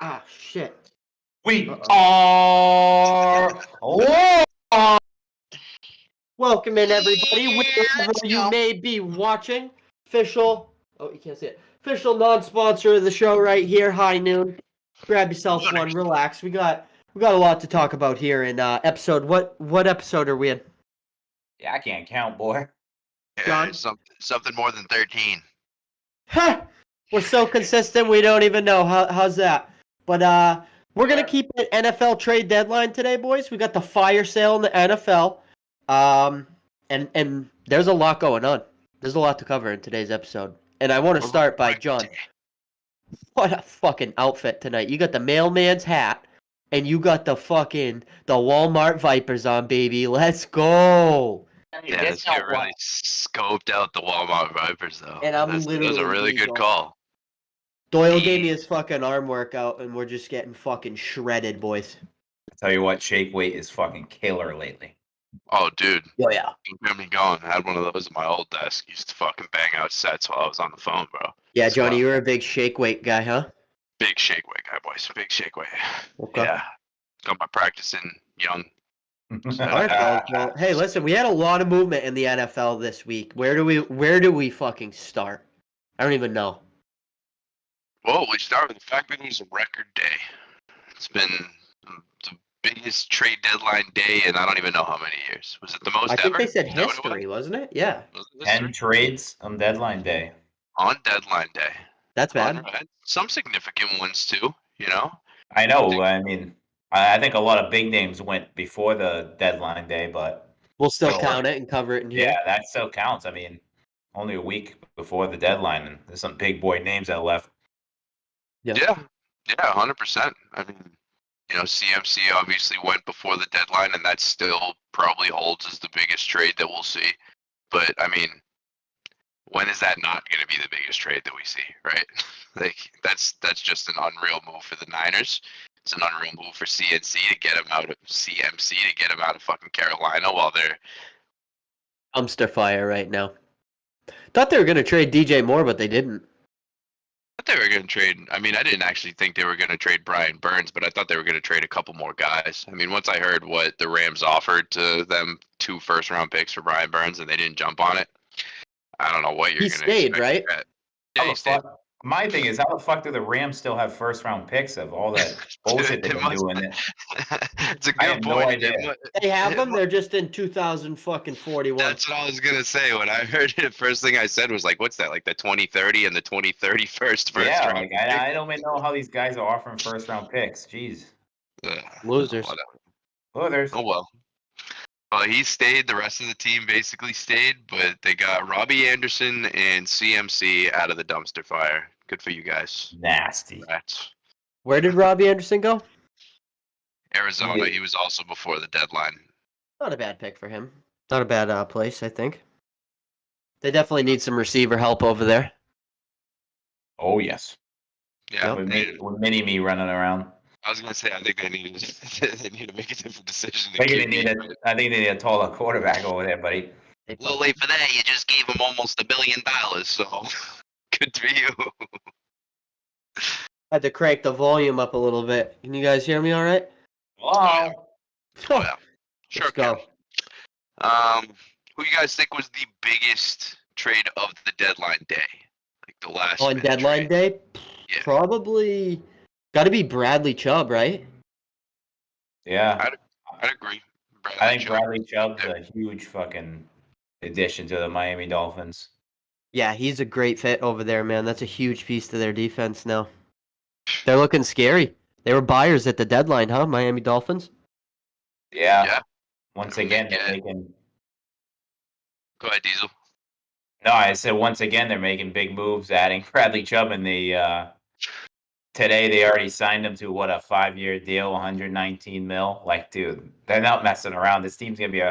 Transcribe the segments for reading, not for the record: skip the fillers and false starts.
Ah, shit. We are live. Welcome in, everybody, wherever Let's you go. may be watching. Official, you can't see it. Official non-sponsor of the show right here, High Noon. Grab yourself one, relax. We got a lot to talk about here in episode. What episode are we in? Yeah, I can't count, boy. John? Something more than 13. Ha! We're so consistent, we don't even know. How's that? But we're gonna keep it NFL trade deadline today, boys. We got the fire sale in the NFL. And there's a lot going on. There's a lot to cover in today's episode. And I want to start by John. What a fucking outfit tonight. You got the mailman's hat and you got the Walmart Vipers on, baby. Let's go. Yeah, this guy really scoped out the Walmart Vipers, though. And I'm That was a literally really good Doyle. call. Doyle gave me his fucking arm workout, and we're just getting fucking shredded, boys. I tell you what, shake weight is fucking killer lately. Oh, dude. Oh, yeah. Kept me going. I had one of those at my old desk. Used to fucking bang out sets while I was on the phone, bro. Yeah, Johnny, you were a big shake weight guy, huh? Big shake weight guy, boys. Big shake weight. Okay. Yeah. Got my practicing young. All right, fellas. Well, hey, listen, we had a lot of movement in the NFL this week. Where do we fucking start? I don't even know. Well, we start with the fact that it was a record day. It's been the biggest trade deadline day in I don't even know how many years. Was it the most ever? I think they said history, wasn't it? Yeah. Was it 10 trades on deadline day. On deadline day. That's bad. Some significant ones too, you know? I know. I mean, I think a lot of big names went before the deadline day, but we'll still count it and cover it in here. Yeah, that still counts. I mean, only a week before the deadline, and there's some big boy names that left. Yeah, 100%. I mean, you know, CMC obviously went before the deadline, and that still probably holds as the biggest trade that we'll see. But I mean, when is that not going to be the biggest trade that we see, right? Like that's just an unreal move for the Niners. It's an unreal move for CMC to get him out of fucking Carolina while they're dumpster fire right now. Thought they were going to trade DJ Moore, but they didn't. I thought they were going to trade. I mean, I didn't actually think they were going to trade Brian Burns, but I thought they were going to trade a couple more guys. I mean, once I heard what the Rams offered to them, 2 first-round picks for Brian Burns, and they didn't jump on it, I don't know what you're going to expect. He stayed, right? Yeah, he stayed. My thing is, how the fuck do the Rams still have first-round picks of all that bullshit they've been doing? It's a good point. No idea. They have them. They're just in 2041. That's what I was gonna say when I heard it. First thing I said was like, "What's that? Like the 2030 and the 2031st first Yeah, round?" Like, I don't even know how these guys are offering first-round picks. Jeez, losers. Losers. Oh well. Well, he stayed. The rest of the team basically stayed, but they got Robbie Anderson and CMC out of the dumpster fire. Good for you guys. Nasty. Rats. Where did Robbie Anderson go? Arizona. He was also before the deadline. Not a bad pick for him. Not a bad place, I think. They definitely need some receiver help over there. Oh, yes. Yeah. With Mini-Me running around. I was gonna say, I think they need to make a different decision. I think they need a taller quarterback over there, buddy. A little late for that. You just gave him almost $1 billion, so good for you. Had to crank the volume up a little bit. Can you guys hear me all right? Wow. Oh, yeah. Sure. Let's go. Who you guys think was the biggest trade of the deadline day? Like the last on deadline day? Yeah. Probably got to be Bradley Chubb, right? Yeah. I'd agree. I think Bradley Chubb's a huge fucking addition to the Miami Dolphins. Yeah, he's a great fit over there, man. That's a huge piece to their defense now. They're looking scary. They were buyers at the deadline, huh? Miami Dolphins? Yeah. Once again, they're making... Go ahead, Diesel. No, I said once again they're making big moves, adding Bradley Chubb in the... Today they already signed him to, what, a 5-year deal, $119 million. Like, dude, they're not messing around. This team's going to be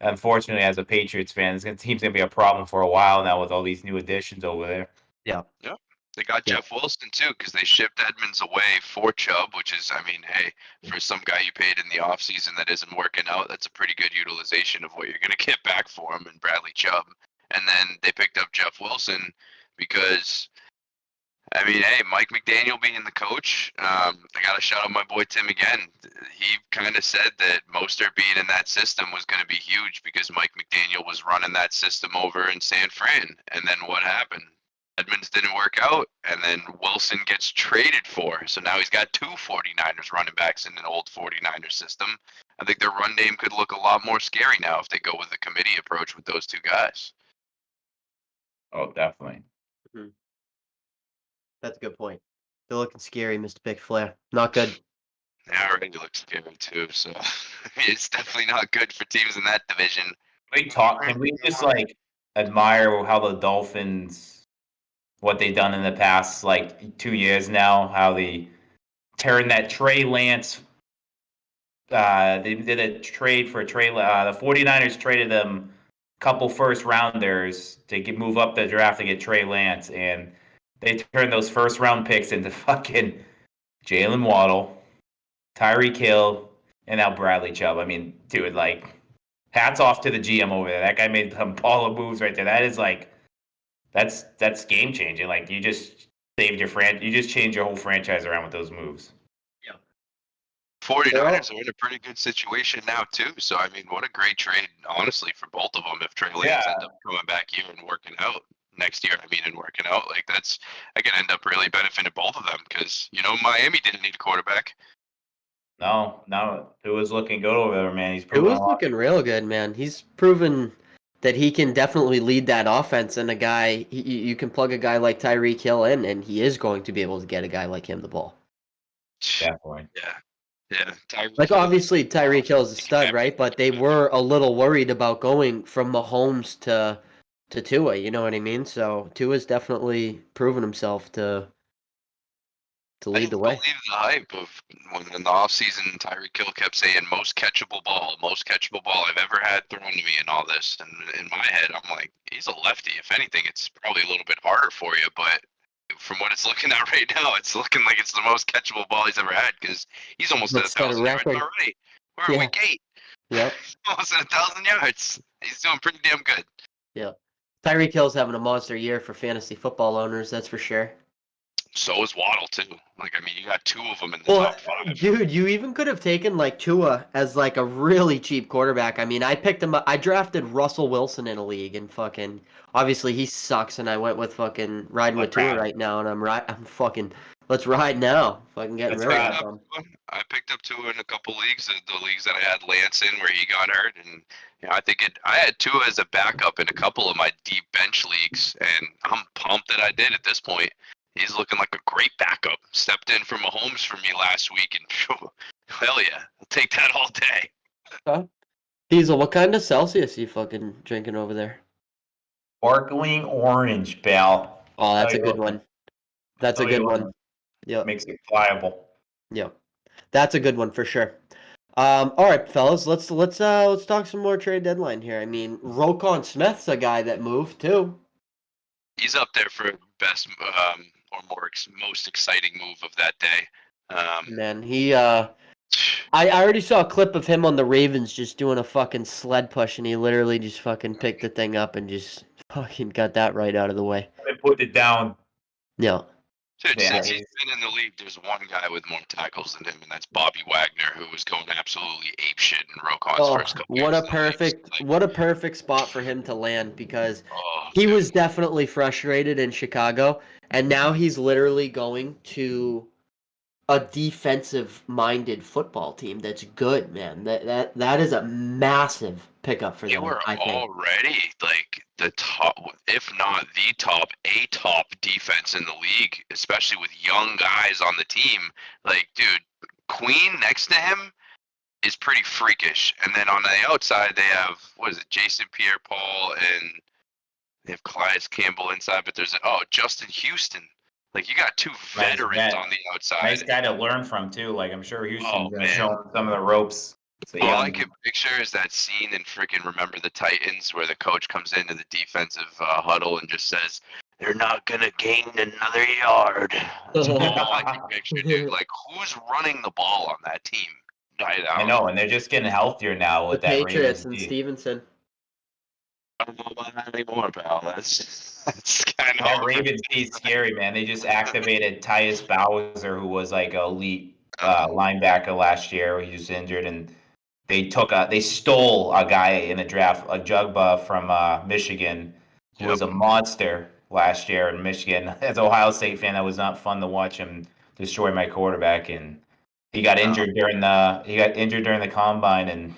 unfortunately, as a Patriots fan, this team's going to be a problem for a while now with all these new additions over there. Yeah. Yep. They got Jeff Wilson, too, because they shipped Edmonds away for Chubb, which is, I mean, hey, for some guy you paid in the offseason that isn't working out, that's a pretty good utilization of what you're going to get back for him and Bradley Chubb. And then they picked up Jeff Wilson because, I mean, hey, Mike McDaniel being the coach, I got to shout out my boy Tim again. He kind of said that Mostert being in that system was going to be huge because Mike McDaniel was running that system over in San Fran. And then what happened? Edmonds didn't work out, and then Wilson gets traded for. So now he's got two 49ers running backs in an old 49ers system. I think their run game could look a lot more scary now if they go with the committee approach with those two guys. Oh, definitely. Mm-hmm. That's a good point. They're looking scary, Mr. Pick Flair. Not good. Yeah, already looks scary too. So it's definitely not good for teams in that division. Can we just like admire how the Dolphins, what they've done in the past like 2 years now, how they turned that Trey Lance. They did a trade for Trey. The 49ers traded them a couple first rounders to move up the draft to get Trey Lance, and they turned those first round picks into fucking Jalen Waddle, Tyreek Hill, and now Bradley Chubb. I mean, dude, like, hats off to the GM over there. That guy made some baller moves right there. That is like, that's game changing. Like, you just saved your you just changed your whole franchise around with those moves. 49ers are in a pretty good situation now too. So I mean, what a great trade, honestly, for both of them. If Trey Lance ends up coming back here and working out next year, and working out, like that could end up really benefiting both of them because Miami didn't need a quarterback. No, Tua's looking good over there, man. Tua's looking real good, man. He's proven that he can definitely lead that offense, and you can plug a guy like Tyreek Hill in, and he is going to be able to get a guy like him the ball. Definitely. Yeah. Like, obviously, Tyreek Hill's a stud, right? But they were a little worried about going from Mahomes to Tua, you know what I mean? So Tua's definitely proven himself to lead the way. I didn't believe the hype of when in the offseason Tyreek Hill kept saying most catchable ball I've ever had thrown to me and all this. And in my head, I'm like, he's a lefty. If anything, it's probably a little bit harder for you. But from what it's looking at right now, it's looking like it's the most catchable ball he's ever had because he's almost at 1,000 yards already. We're at week 8. Yeah. Almost at 1,000 yards. He's doing pretty damn good. Yeah. Tyreek Hill's having a monster year for fantasy football owners, that's for sure. So is Waddle too. Like, I mean, you got two of them in the top 5. Dude, you even could have taken like Tua as like a really cheap quarterback. I mean, I picked him up. I drafted Russell Wilson in a league, and fucking obviously he sucks. And I went with fucking riding with Tua right now, and I'm fucking let's ride now. Fucking getting rid of him. I picked up Tua in a couple leagues, the leagues that I had Lance in where he got hurt, and I think I had Tua as a backup in a couple of my deep bench leagues, and I'm pumped that I did at this point. He's looking like a great backup. Stepped in for Mahomes for me last week, and hell yeah, I'll take that all day. Huh? Diesel, what kind of Celsius are you fucking drinking over there? Sparkling orange, pal. Oh, that's a good one. That's a good one. Yeah. Makes it pliable. Yeah. That's a good one for sure. All right, fellas, let's talk some more trade deadline here. I mean, Roquan Smith's a guy that moved too. He's up there for best or most exciting move of that day. Man, I already saw a clip of him on the Ravens just doing a fucking sled push, and he literally just fucking picked the thing up and just fucking got that right out of the way. They put it down. Yeah. Dude, since he's been in the league, there's one guy with more tackles than him, and that's Bobby Wagner, who was going absolutely apeshit in Roquan's first couple games. What a perfect spot for him to land, because he was definitely frustrated in Chicago, and now he's literally going to a defensive-minded football team that's good, man. That is a massive pickup for them. They were already like the top, if not the top, a top defense in the league, especially with young guys on the team. Like, dude, Queen next to him is pretty freakish. And then on the outside, they have, Jason Pierre-Paul, and they have Calais Campbell inside, but there's, Justin Houston. Like, you got two veterans on the outside. Nice guy to learn from, too. Like, I'm sure Houston's going to show him some of the ropes. All I can picture is that scene in freaking Remember the Titans where the coach comes into the defensive huddle and just says, "They're not going to gain another yard." That's all I can picture, dude. Like, who's running the ball on that team? I know, and they're just getting healthier now with the that Patriots and Stevenson. don't know about that anymore, pal. That's kind of That Ravens team's scary, man. They just activated Tyus Bowser, who was like an elite linebacker last year. He was injured, and they stole a guy in the draft, a Jugba from Michigan, who was a monster last year in Michigan. As an Ohio State fan, that was not fun to watch him destroy my quarterback, and he got injured during the combine, and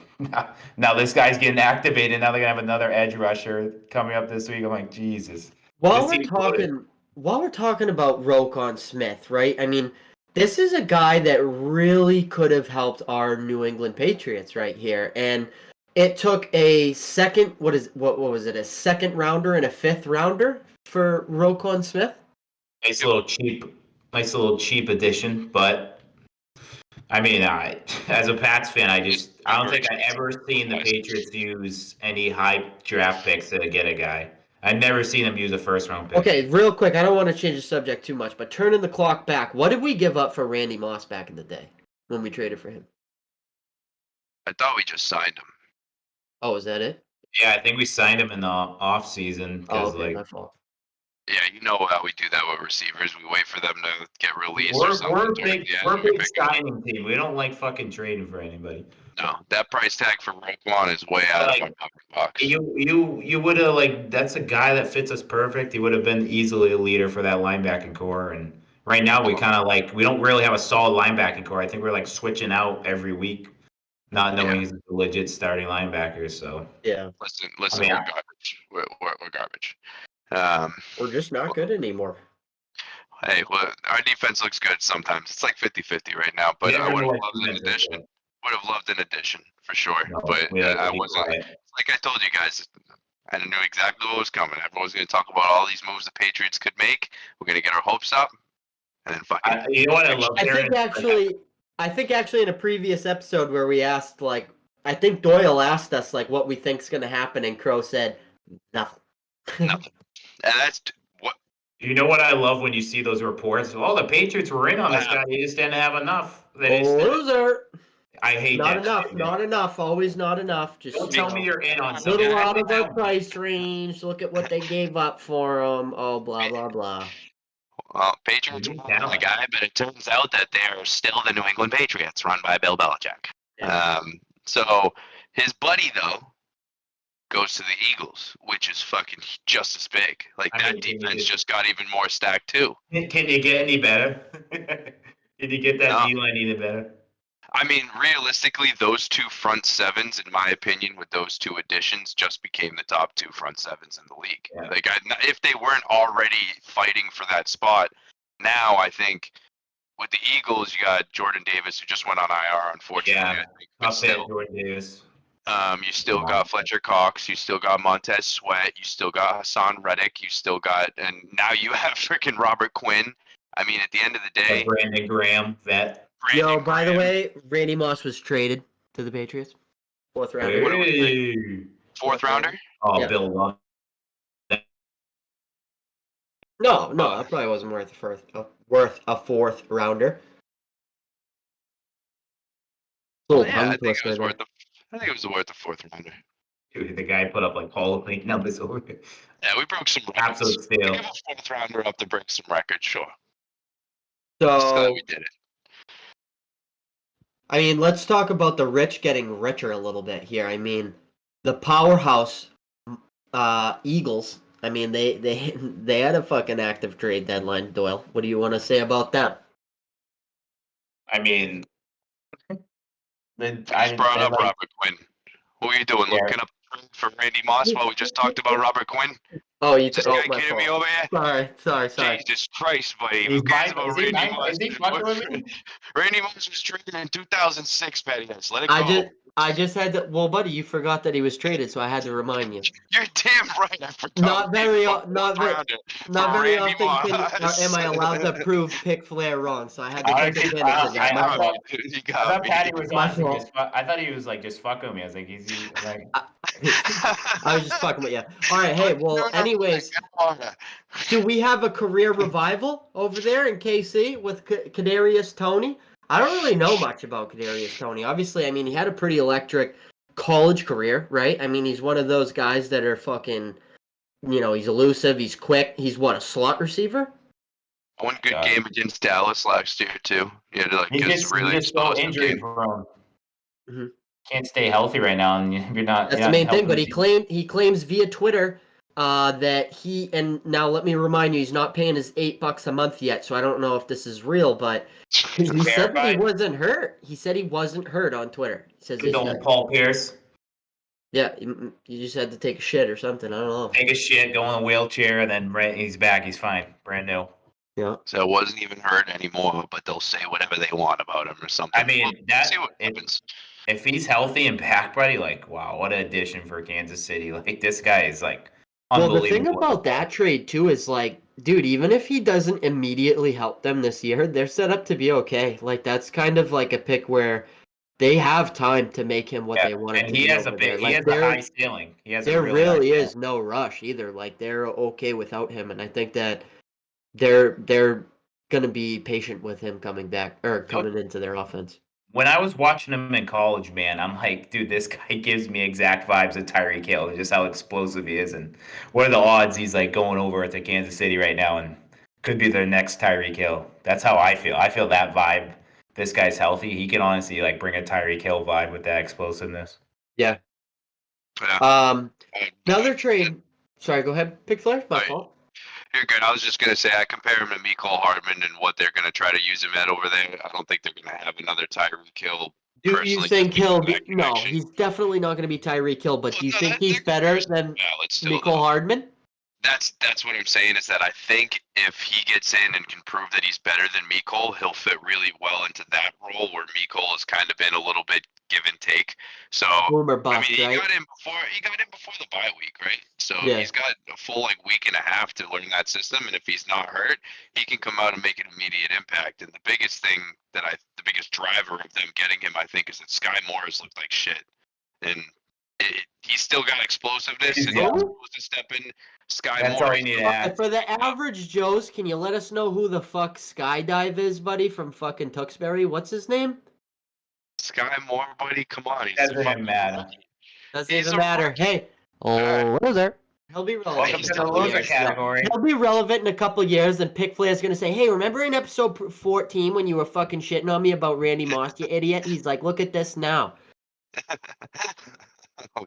now this guy's getting activated. Now they're gonna have another edge rusher coming up this week. I'm like, Jesus. While we're talking about Roquan Smith, right? I mean, this is a guy that really could have helped our New England Patriots right here, and it took a second. What was it? A second rounder and a fifth rounder for Roquan Smith. Nice little cheap addition, but I mean, as a Pats fan, I don't think I ever seen the Patriots use any high draft picks to get a guy. I've never seen them use a first round pick. Okay, real quick, I don't want to change the subject too much, but turning the clock back, what did we give up for Randy Moss back in the day when we traded for him? I thought we just signed him. Oh, is that it? Yeah, I think we signed him in the off season. Oh, okay, my fault. Yeah, you know how we do that with receivers. We wait for them to get released or something. We're a big signing team. We don't like fucking trading for anybody. No, that price tag for Roquan is way out of my box. You would have that's a guy that fits us perfect. He would have been easily a leader for that linebacking core. And right now we kind of we don't really have a solid linebacking core. I think we're switching out every week, not knowing he's a legit starting linebacker. So yeah, listen, we're garbage. We're garbage. We're just not good anymore. Hey, well, our defense looks good sometimes. It's like 50-50 right now, but I would have loved an addition. Would have loved an addition for sure, but I wasn't. Like I told you guys, I knew exactly what was coming. Everyone's going to talk about all these moves the Patriots could make. We're going to get our hopes up, and then fucking. You know what I love? I think actually in a previous episode where we asked I think Doyle asked us what we think's going to happen, and Crow said nothing. Nothing. And that's what. You know what I love when you see those reports? Oh, the Patriots were in on this guy. They just didn't have enough. Loser. I hate not that. Not enough. Not enough. Always not enough. Just don't tell me you're in on something. Little out of our price range. Look at what they gave up for them. Oh, blah blah blah. Well, Patriots were the guy, but it turns out that they're still the New England Patriots, run by Bill Belichick. Yeah. So his buddy though goes to the Eagles, which is fucking just as big. That defense just got even more stacked too. Can you get any better? Can you get that D-line any better? I mean, realistically, those two front sevens, in my opinion, with those two additions, just became the top two front sevens in the league. Yeah. If they weren't already fighting for that spot, now I think with the Eagles, you got Jordan Davis, who just went on IR, unfortunately. Yeah, Jordan Davis. You still got Fletcher Cox. You still got Montez Sweat. You still got Hassan Reddick. You still got, and now you have freaking Robert Quinn. I mean, at the end of the day, Brandon Graham, vet. By the way, Randy Moss was traded to the Patriots. Fourth rounder. Hey. Fourth rounder? Oh, yeah. Bill Long. No, that probably wasn't worth a fourth rounder. I think it was worth the fourth rounder. Dude, the guy put up Hall of Fame numbers over it. Yeah, we broke some records. Absolute steal. Give a fourth rounder up to break some records, sure. So we did it. I mean, let's talk about the rich getting richer a little bit here. I mean, the powerhouse Eagles. I mean, they had a fucking active trade deadline. Doyle, what do you want to say about that? I mean, I just brought up Robert Quinn. What were you doing? Looking up for Randy Moss while we just talked about Robert Quinn? Oh, you just guy kidding me over here? Sorry. Jesus Christ, buddy. Who cares about Randy Moss? Randy Moss was traded in 2006, Patty. Let it go. I just had to. Well, buddy, you forgot that he was traded, so I had to remind you. You're damn right. I forgot. Not very often am I allowed to prove Pick Flair wrong, so I had to take advantage of that. I thought Patty was I thought he was just fucking with me. I was like, I was just fucking with you. All right, hey, well, anyways, do we have a career revival over there in KC with Kadarius Toney? I don't really know much about Kadarius Toney. Obviously, I mean, he had a pretty electric college career, right? I mean, he's one of those guys that are fucking, he's elusive, he's quick. He's what, a slot receiver? One good game against Dallas last year too. He had like He's his really just so explosive injury game. prone. Mm-hmm. Can't stay healthy right now, and you're not. That's you're the not main thing. But helping he claims via Twitter that and now let me remind you, he's not paying his $8 a month yet, so I don't know if this is real, but he said that he wasn't hurt. He said he wasn't hurt on Twitter. He says Good old Paul Pierce. Yeah, you just had to take a shit or something. I don't know. Take a shit, go in a wheelchair, and then he's back. He's fine, brand new. Yeah. So it wasn't even hurt anymore, but they'll say whatever they want about him or something. I mean, we'll see what happens. If he's healthy and back, buddy, like, wow, what an addition for Kansas City. Like, this guy is like unbelievable. Well, the thing about that trade too is like, dude, even if he doesn't immediately help them this year, they're set up to be okay. Like that's kind of like a pick where they have time to make him what they want him to be. And he has a high ceiling. There really is no rush either. Like they're okay without him, and I think that they're gonna be patient with him coming back or coming into their offense. When I was watching him in college, man, I'm like, dude, this guy gives me exact vibes of Tyreek Hill, just how explosive he is, and what are the odds he's like going over to Kansas City right now and could be their next Tyreek Hill. That's how I feel. I feel that vibe. This guy's healthy. He can honestly like bring a Tyreek Hill vibe with that explosiveness. Yeah. Another trade. Sorry, go ahead. Pick Flair. My fault. You're good. I was just gonna say I compare him to Mecole Hardman and what they're gonna try to use him at over there. I don't think they're gonna have another Tyreek Hill. Do you think Hill? No, he's definitely not going to be Tyreek Hill. But do you think he's better than Mecole Hardman? That's what I'm saying is that I think if he gets in and can prove that he's better than Mecole, he'll fit really well into that role where Mecole has kind of been a little bit give and take. So boomer bust, I mean, he right? got in before the bye week, right? So Yeah. he's got a full week and a half to learn that system, and if he's not hurt, he can come out and make an immediate impact. And the biggest driver of them getting him, I think, is that Sky Moore has looked like shit, and he's still got explosiveness, and he's supposed to step in. That's all you need to add. For the average Joes, can you let us know who the fuck Skydive is, buddy, from fucking Tewksbury? What's his name? Sky Moore, buddy, come on. Doesn't even matter. Doesn't even matter. Hey. Oh, loser. He'll be relevant. Welcome to the loser category. He'll be relevant in a couple years, and Pick Flair's gonna say, "Hey, remember in episode 14 when you were fucking shitting on me about Randy Moss, you idiot?" He's like, "Look at this now."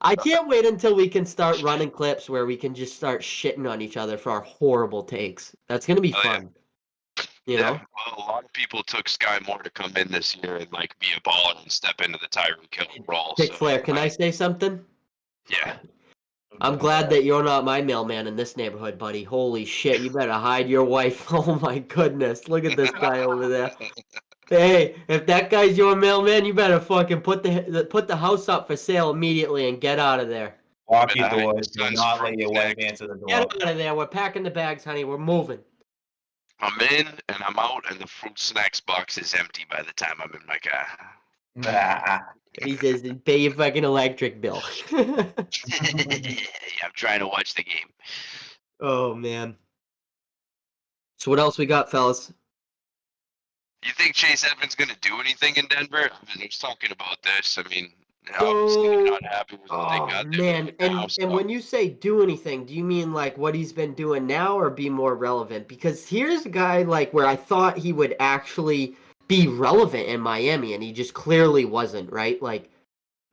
I can't wait until we can start running clips where we can just start shitting on each other for our horrible takes. That's gonna be fun. You know? Well, a lot of people took Sky Moore to come in this year and be a baller and step into the Tyreek Hill role. Pick Flair, can I say something? Yeah. I'm glad that you're not my mailman in this neighborhood, buddy. Holy shit, you better hide your wife. Oh my goodness. Look at this guy over there. Hey, if that guy's your mailman, you better fucking put the house up for sale immediately and get out of there. Lock your doors. Do not let your wife answer the door. Get out of there. We're packing the bags, honey. We're moving. I'm in and I'm out, and the fruit snacks box is empty by the time I'm in my car. He says, pay your fucking electric bill. I'm trying to watch the game. Oh, man. So what else we got, fellas? You think Chase Edmonds going to do anything in Denver? I mean, he's talking about this. I mean, obviously they're not happy with what they got there. Man, and when you say do anything, do you mean like what he's been doing now or be more relevant? Because here's a guy where I thought he would actually be relevant in Miami, and he just clearly wasn't, right?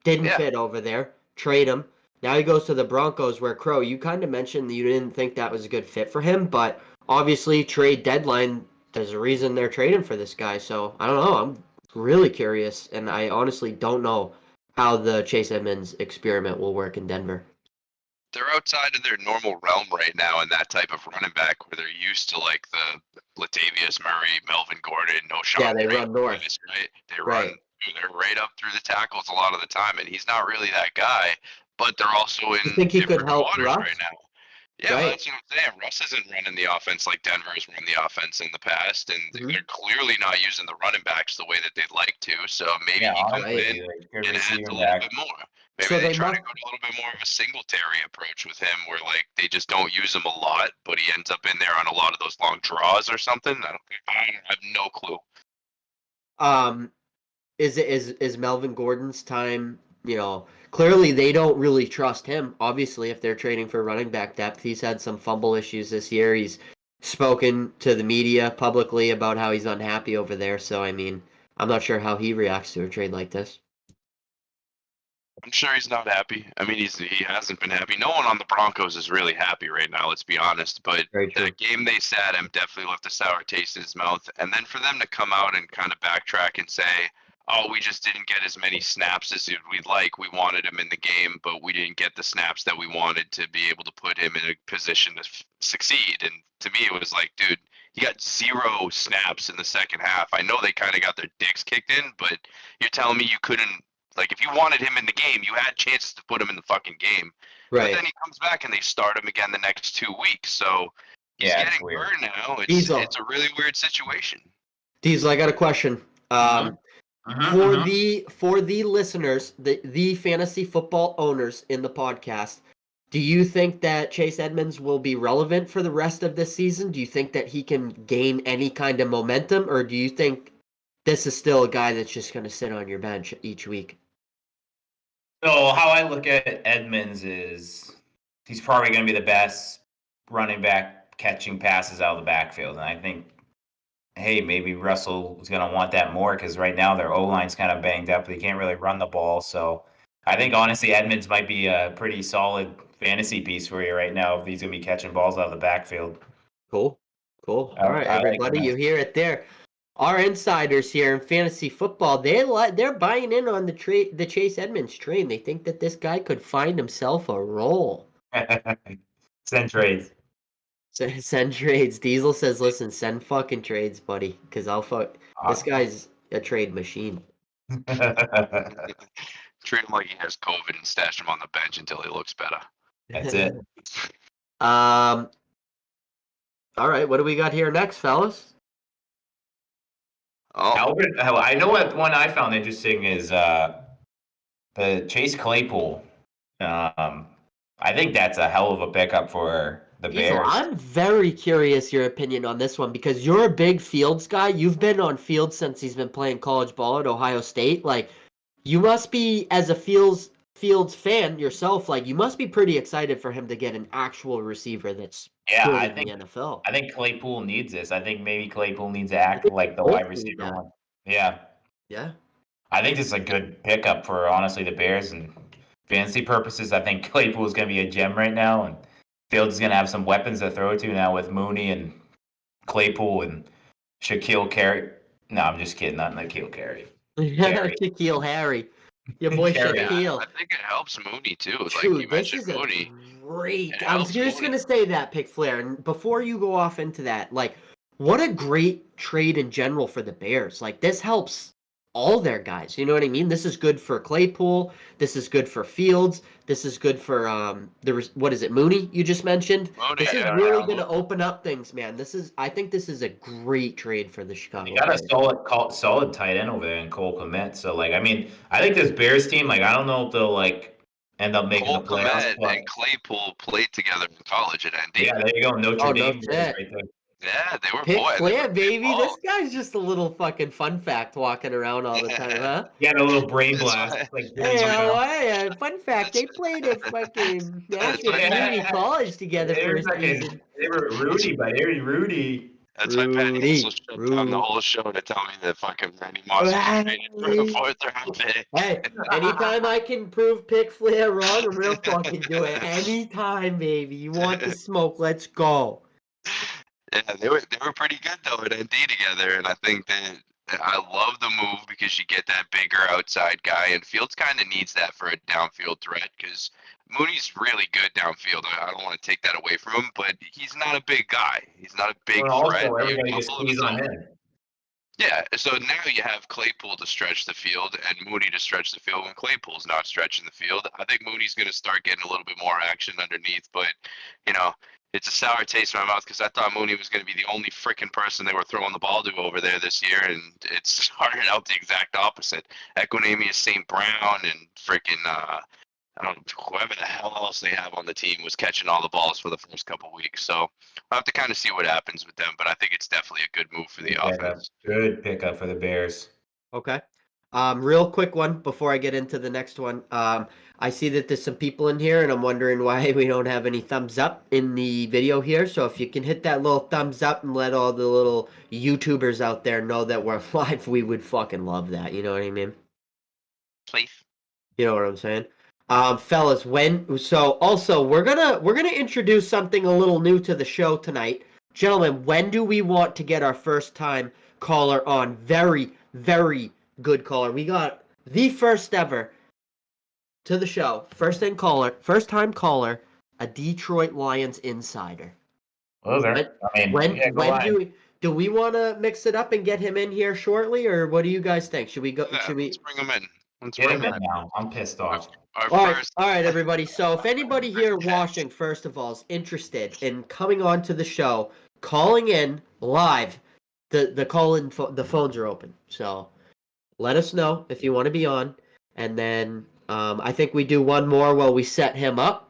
Didn't fit over there. Trade him. Now he goes to the Broncos where, Crow, you kind of mentioned that you didn't think that was a good fit for him, but obviously trade deadline, there's a reason they're trading for this guy. So, I don't know. I'm really curious, and I honestly don't know how the Chase Edmonds experiment will work in Denver. They're outside of their normal realm right now in that type of running back where they're used to the Latavius Murray, Melvin Gordon, Sean. They run north. Right? They're right up through the tackles a lot of the time, and he's not really that guy, but they're also in you think he could help Russ? Right now. Yeah, that's what I'm saying. Russ isn't running the offense like Denver has run the offense in the past, and they're clearly not using the running backs the way that they'd like to. So maybe he comes in and adds a little bit more. Maybe they try to go to a little bit more of a Singletary approach with him, where they just don't use him a lot, but he ends up in there on a lot of those long draws or something. I have no clue. Is Melvin Gordon's time? clearly they don't really trust him. Obviously, if they're trading for running back depth, he's had some fumble issues this year. He's spoken to the media publicly about how he's unhappy over there. So, I mean, I'm not sure how he reacts to a trade like this. I'm sure he's not happy. I mean, he hasn't been happy. No one on the Broncos is really happy right now, let's be honest. But that game they sat him definitely left a sour taste in his mouth. And then for them to come out and kind of backtrack and say, oh, we just didn't get as many snaps as we'd like. We wanted him in the game, but we didn't get the snaps that we wanted to be able to put him in a position to succeed. And to me, it was like, dude, he got 0 snaps in the second half. I know they kind of got their dicks kicked in, but you're telling me you couldn't. Like, if you wanted him in the game, you had chances to put him in the fucking game. Right. But then he comes back and they start him again the next 2 weeks. So he's getting burned now. It's a really weird situation. Diesel, I got a question. For the listeners, the fantasy football owners in the podcast, do you think that Chase Edmonds will be relevant for the rest of this season? Do you think that he can gain any kind of momentum, or do you think this is still a guy that's just going to sit on your bench each week? So how I look at Edmonds is he's probably going to be the best running back catching passes out of the backfield. And I think, hey, maybe Russell is going to want that more because right now their O-line's kind of banged up. They can't really run the ball. So I think, honestly, Edmonds might be a pretty solid fantasy piece for you right now if he's going to be catching balls out of the backfield. Cool. All right, everybody, you hear it there. Our insiders here in fantasy football, they're buying in on the Chase Edmonds train. They think that this guy could find himself a role. Send trades. Send trades. Diesel says, listen, send fucking trades, buddy, because this guy's a trade machine. Treat him like he has COVID and stash him on the bench until he looks better. That's it. All right, what do we got here next, fellas? Albert, I know what one I found interesting is the Chase Claypool. I think that's a hell of a pickup for the Bears. I'm very curious your opinion on this one because you're a big Fields guy. You've been on Fields since he's been playing college ball at Ohio State. Like, you must be, as a Fields fan yourself, like, you must be pretty excited for him to get an actual receiver that's good in the NFL. I think Claypool needs this. I think maybe Claypool needs to act like the wide receiver one. Yeah. I think this is a good pickup for, honestly, the Bears. And fantasy purposes, I think Claypool is going to be a gem right now. And Fields is going to have some weapons to throw to now with Mooney and Claypool and Shaquille Carey. No, I'm just kidding. Not Shaquille Carey. Shaquille Harry. Your boy Shaquille. I think it helps Mooney too. Dude, like you mentioned Mooney. Great. I was just going to say that, Pick Flair. And before you go off into that, like, what a great trade in general for the Bears. Like, this helps all their guys. You know what I mean? This is good for Claypool. This is good for Fields. This is good for what is it, Mooney? You just mentioned. Mooney, this is really going to open up things, man. I think this is a great trade for the Chicago. You got Bears. A solid tight end over there in Cole Kmet. So, like, I mean, I think this Bears team, like, I don't know if they'll end up making the playoffs. Cole Kmet and Claypool played together in college at ND. Yeah, there you go. Notre Dame right there. Yeah, they were Pick Flair, baby. This guy's just a little fucking fun fact walking around all the time, huh? Yeah, a little brain blast. Fun fact, they played at fucking National Community College together for a season. They were Rudy, but they were Rudy. That's why Penny also shut down the whole show to tell me that fucking Randy Moss was traded for the 4th round pick. Hey, anytime I can prove Pick Flair wrong, I'm real fucking do it. Anytime, baby. You want the smoke, let's go. Yeah, they were pretty good though at ND together, and I think that I love the move because you get that bigger outside guy, and Fields kind of needs that for a downfield threat because Mooney's really good downfield. I don't want to take that away from him, but he's not a big guy. He's not a big threat. Everybody just squeeze on him. Yeah, so now you have Claypool to stretch the field and Mooney to stretch the field when Claypool's not stretching the field. I think Mooney's going to start getting a little bit more action underneath, but, you know, it's a sour taste in my mouth because I thought Mooney was going to be the only freaking person they were throwing the ball to over there this year, and it's started out the exact opposite. Equinemius St. Brown and freaking, I don't know, whoever the hell else they have on the team was catching all the balls for the first couple weeks. So I'll have to kind of see what happens with them, but I think it's definitely a good move for the offense. Good pickup for the Bears. Okay. Real quick one before I get into the next one. I see that there's some people in here, and I'm wondering why we don't have any thumbs up in the video here. So if you can hit that little thumbs up and let all the little YouTubers out there know that we're live, we would fucking love that. You know what I mean? Please. You know what I'm saying? Fellas, also we're gonna introduce something a little new to the show tonight. Gentlemen, when do we want to get our first time caller on? Very, very good caller. We got the first ever to the show. First time caller, a Detroit Lions insider. Loser. Do we want to mix it up and get him in here shortly, or what do you guys think? Should we go? Yeah, Should we? let's bring him in. Let's Get bring him in now. I'm pissed off. Our All first. right, everybody. So if anybody here watching, first of all, is interested in coming on to the show, calling in live, the phones are open. So let us know if you want to be on, and then I think we do one more while we set him up,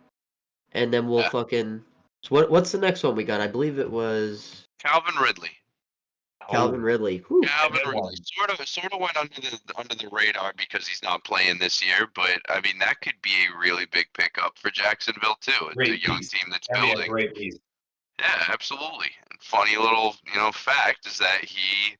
and then we'll fucking. So what's the next one we got? I believe it was Calvin Ridley. Calvin Ridley. Whew. Calvin Ridley sort of went under the radar because he's not playing this year, but I mean that could be a really big pickup for Jacksonville too. It's a young team that's building. Great piece. Yeah, absolutely. And funny little fact is that he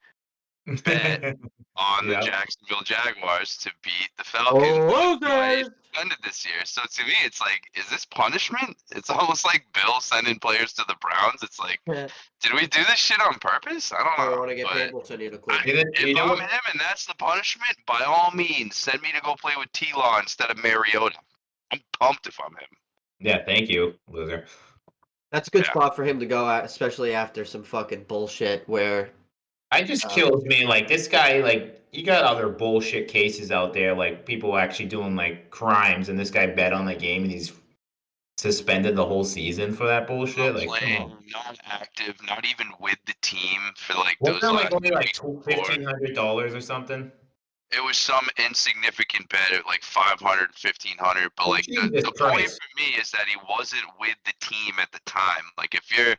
bet on the Jacksonville Jaguars to beat the Falcons. Suspended this year. So to me, it's like, is this punishment? It's almost like Bill sending players to the Browns. It's like, did we do this shit on purpose? I don't know. I want to get paid. We'll send you the clip. If I'm him and that's the punishment, by all means, send me to go play with T-Law instead of Mariota. I'm pumped if I'm him. Yeah, thank you, loser. That's a good spot for him to go at, especially after some fucking bullshit where. I just kills me. Like, this guy, like, you got other bullshit cases out there, like, people actually doing, like, crimes, and this guy bet on the game, and he's suspended the whole season for that bullshit. Not like, playing, not active, not even with the team for, like, wasn't those like only, like, $1,500 or something? It was some insignificant bet at like 500, 1,500. But like the point for me is that he wasn't with the team at the time. Like if you're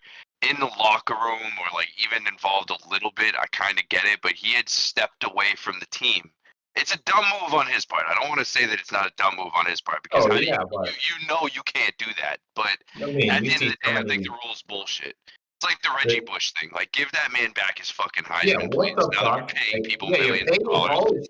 in the locker room or like even involved a little bit, I kind of get it. But he had stepped away from the team. It's a dumb move on his part. I don't want to say that it's not a dumb move on his part because you know you can't do that. But at the end of the day, I think the rule's bullshit. It's like the Reggie Bush thing. Like, give that man back his fucking Heisman, please. Now that we're paying people millions of dollars.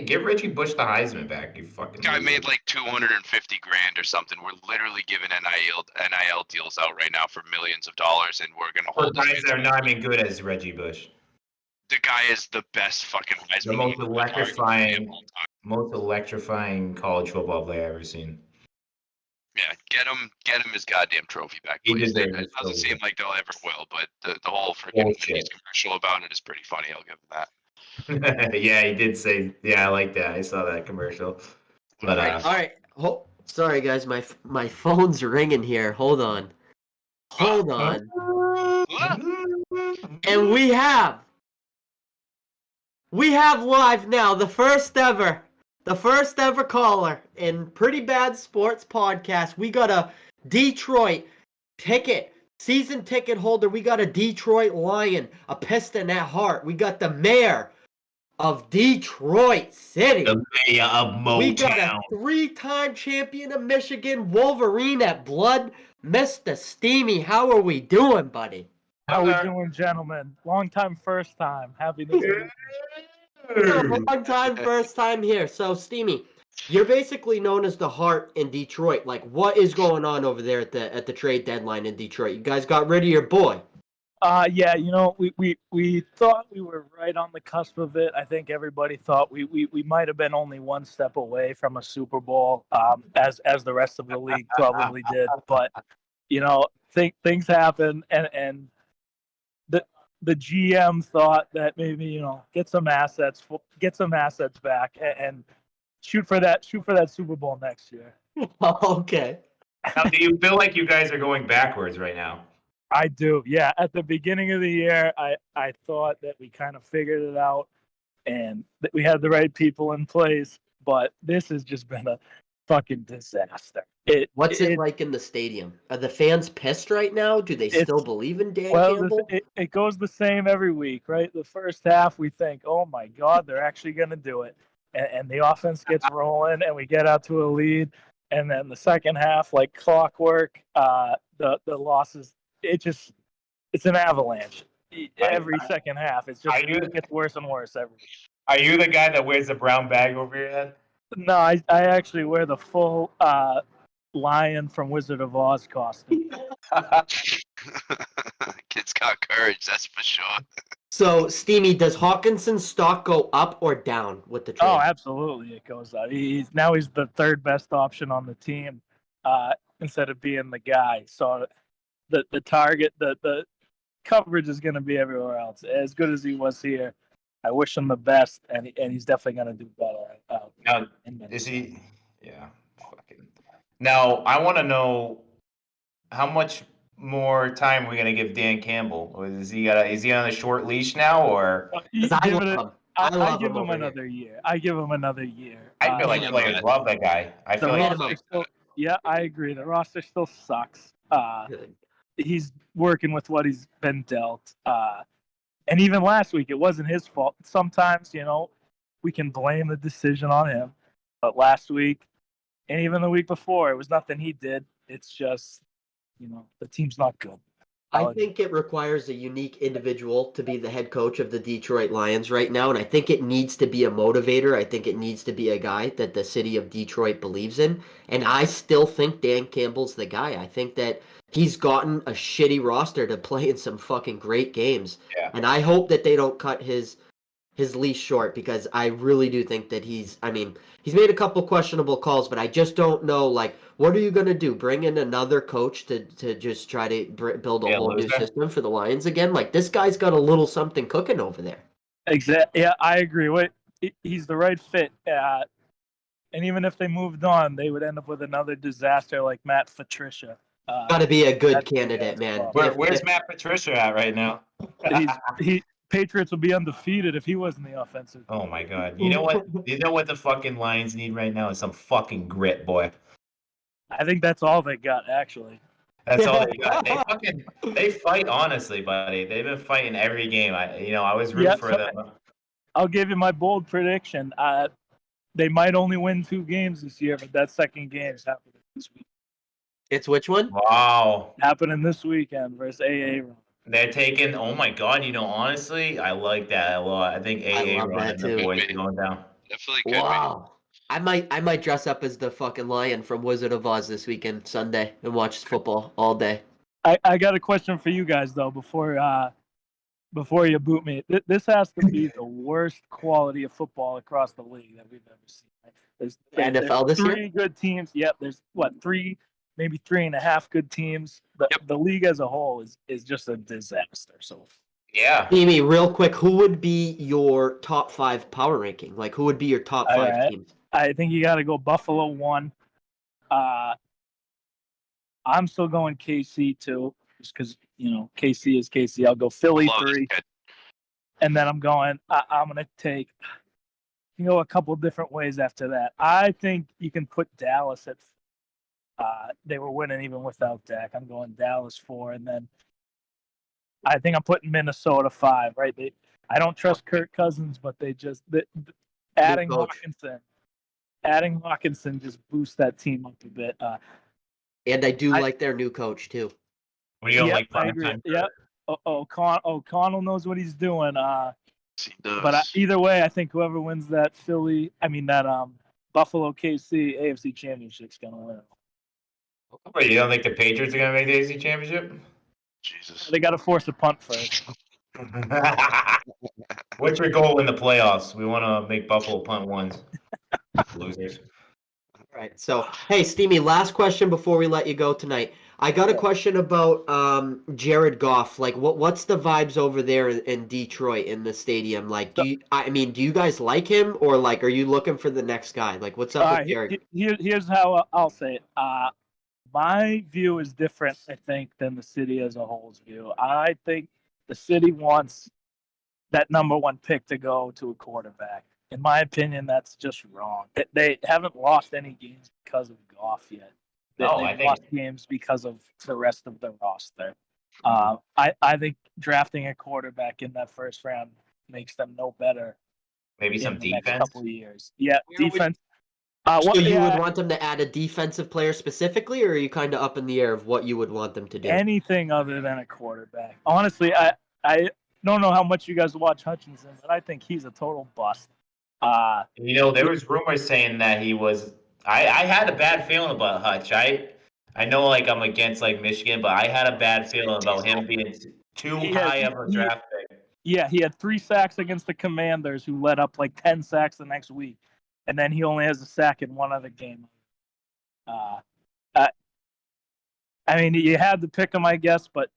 Give Reggie Bush the Heisman back, you fucking. Guy made like $250,000 or something. We're literally giving NIL deals out right now for millions of dollars, and we're gonna hold. Guys that are not even good as Reggie Bush. The guy is the best fucking Heisman. The most electrifying college football player I've ever seen. Yeah, get him his goddamn trophy back, please. It doesn't seem like they'll ever will, but the whole freaking Wendy's commercial about it is pretty funny. I'll give him that. Yeah, he did say. Yeah, I like that. I saw that commercial. But all right. Sorry, guys, my phone's ringing here. Hold on. And we have live now the first ever caller in Pretty Bad Sports Podcast. We got a Detroit season ticket holder. We got a Detroit Lion, a Piston at heart. We got the mayor of Detroit City. The mayor of Motown. We got a 3-time champion of Michigan, Wolverine at blood, Mr. Steamy. How are we doing, buddy? How we doing, gentlemen? Long time, first time. Happy New Year. Long time, first time here. So, Steamy, you're basically known as the heart in Detroit. Like, what is going on over there at the trade deadline in Detroit? You guys got rid of your boy. Yeah, we thought we were right on the cusp of it. I think everybody thought we might have been only one step away from a Super Bowl, as the rest of the league probably did. But things happen, and the GM thought that maybe get some assets back and shoot for that Super Bowl next year. Okay. Now, do you feel like you guys are going backwards right now? I do. Yeah. At the beginning of the year, I thought that we kind of figured it out and that we had the right people in place, but this has just been a fucking disaster. What's it like in the stadium? Are the fans pissed right now? Do they still believe in Dan Campbell? It goes the same every week, right? The first half, we think, oh my God, they're actually going to do it. and the offense gets rolling, and we get out to a lead, and then the second half, like clockwork, the losses, it's an avalanche. Every second half, it gets worse and worse Are you the guy that wears the brown bag over your head? No, I actually wear the full lion from Wizard of Oz costume. Kid's got courage, that's for sure. So, Steamy, does Hawkinson's stock go up or down with the trade? Oh, absolutely, it goes up. He's the third best option on the team, instead of being the guy. So the target, the coverage is going to be everywhere else. As good as he was here, I wish him the best, and he's definitely going to do better. Now, is he? Yeah. Fucking. Now, I want to know how much more time we're gonna give Dan Campbell. Or is he on a short leash now, or? I give him another year. I give him another year. I feel like players love that guy. I feel yeah, I agree. The roster still sucks. He's working with what he's been dealt. And even last week, it wasn't his fault. Sometimes, we can blame the decision on him. But last week, and even the week before, it was nothing he did. It's just, the team's not good. I think it requires a unique individual to be the head coach of the Detroit Lions right now, and I think it needs to be a motivator. I think it needs to be a guy that the city of Detroit believes in, and I still think Dan Campbell's the guy. I think that he's gotten a shitty roster to play in some fucking great games, and I hope that they don't cut his leash short, because I really do think that he's made a couple questionable calls, but I just don't know, what are you going to do? Bring in another coach to just try to build a whole new system for the Lions again? This guy's got a little something cooking over there. Exactly. Yeah, I agree. He's the right fit. And even if they moved on, they would end up with another disaster like Matt Patricia. Got to be a good candidate, man. Where's Matt Patricia at right now? Patriots would be undefeated if he wasn't the offensive. Oh my God! You know what? You know what the fucking Lions need right now is some fucking grit, boy. I think that's all they got, actually. That's all they got. They fight honestly, buddy. They've been fighting every game. I was rooting for them. I'll give you my bold prediction. They might only win 2 games this year, but that second game is happening this week. It's which one? Wow. Happening this weekend versus AA Ron. They're taking. Oh my God! Honestly, I like that a lot. I think AA Ron and the boys are going down. Definitely good. Wow. I might dress up as the fucking lion from Wizard of Oz this weekend, Sunday, and watch football all day. I got a question for you guys though before you boot me. This has to be the worst quality of football across the league that we've ever seen. There's NFL this year? 3 good teams. Yep. There's 3, maybe 3.5 good teams. The league as a whole is just a disaster. So. Yeah. Amy, real quick, who would be your top 5 power ranking? Who would be your top 5 teams? I think you got to go Buffalo 1. I'm still going KC 2, just because KC is KC. I'll go Philly 3, and then I'm going. I'm gonna take. You go a couple of different ways after that. I think you can put Dallas at. They were winning even without Dak. I'm going Dallas 4, and then I think I'm putting Minnesota 5. Right? I don't trust Kirk Cousins, but adding Hawkinson just boosts that team up a bit. And I do like their new coach too. What do you like? I agree. Yeah. O'Connell knows what he's doing. He does. But either way, I think whoever wins that Buffalo KC AFC Championship is gonna win. Wait, you don't think the Patriots are gonna make the AFC Championship? Jesus. They got to force a punt first. What's your goal in the playoffs? We want to make Buffalo punt once. Losers. All right. So, hey, Steamy, last question before we let you go tonight. I got a question about Jared Goff. What's the vibes over there in Detroit in the stadium? Do you guys like him, or are you looking for the next guy? What's up with Jared? Here's how I'll say it. My view is different, I think, than the city as a whole's view. I think the city wants that number 1 pick to go to a quarterback. In my opinion, that's just wrong. They haven't lost any games because of Goff yet. They've lost games because of the rest of the roster. I think drafting a quarterback in that first round makes them no better Maybe some in the next defense. couple of years. Yeah, Where would- defense. So you would want them to add a defensive player specifically, or are you kind of up in the air of what you would want them to do? Anything other than a quarterback. Honestly, I don't know how much you guys watch Hutchinson, but I think he's a total bust. There was rumors saying that he was. I had a bad feeling about Hutch. I know, like, I'm against, like, Michigan, but I had a bad feeling about him being too high of a draft pick. Yeah, he had 3 sacks against the Commanders, who led up like 10 sacks the next week, and then he only has a sack in one other game. I mean, you had to pick him, I guess, but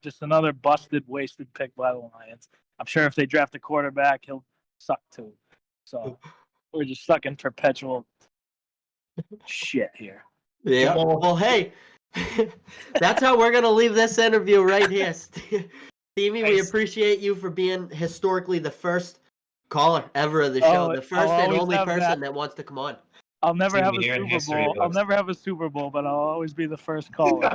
just another busted, wasted pick by the Lions. I'm sure if they draft a quarterback, he'll suck too. So we're just stuck in perpetual shit here. Yeah. Well, hey, that's how we're gonna leave this interview right here, Steamy. We appreciate you for being historically the first caller ever of the show, the first and only person that wants to come on. I'll never have a Super Bowl. I'll never have a Super Bowl, but I'll always be the first caller.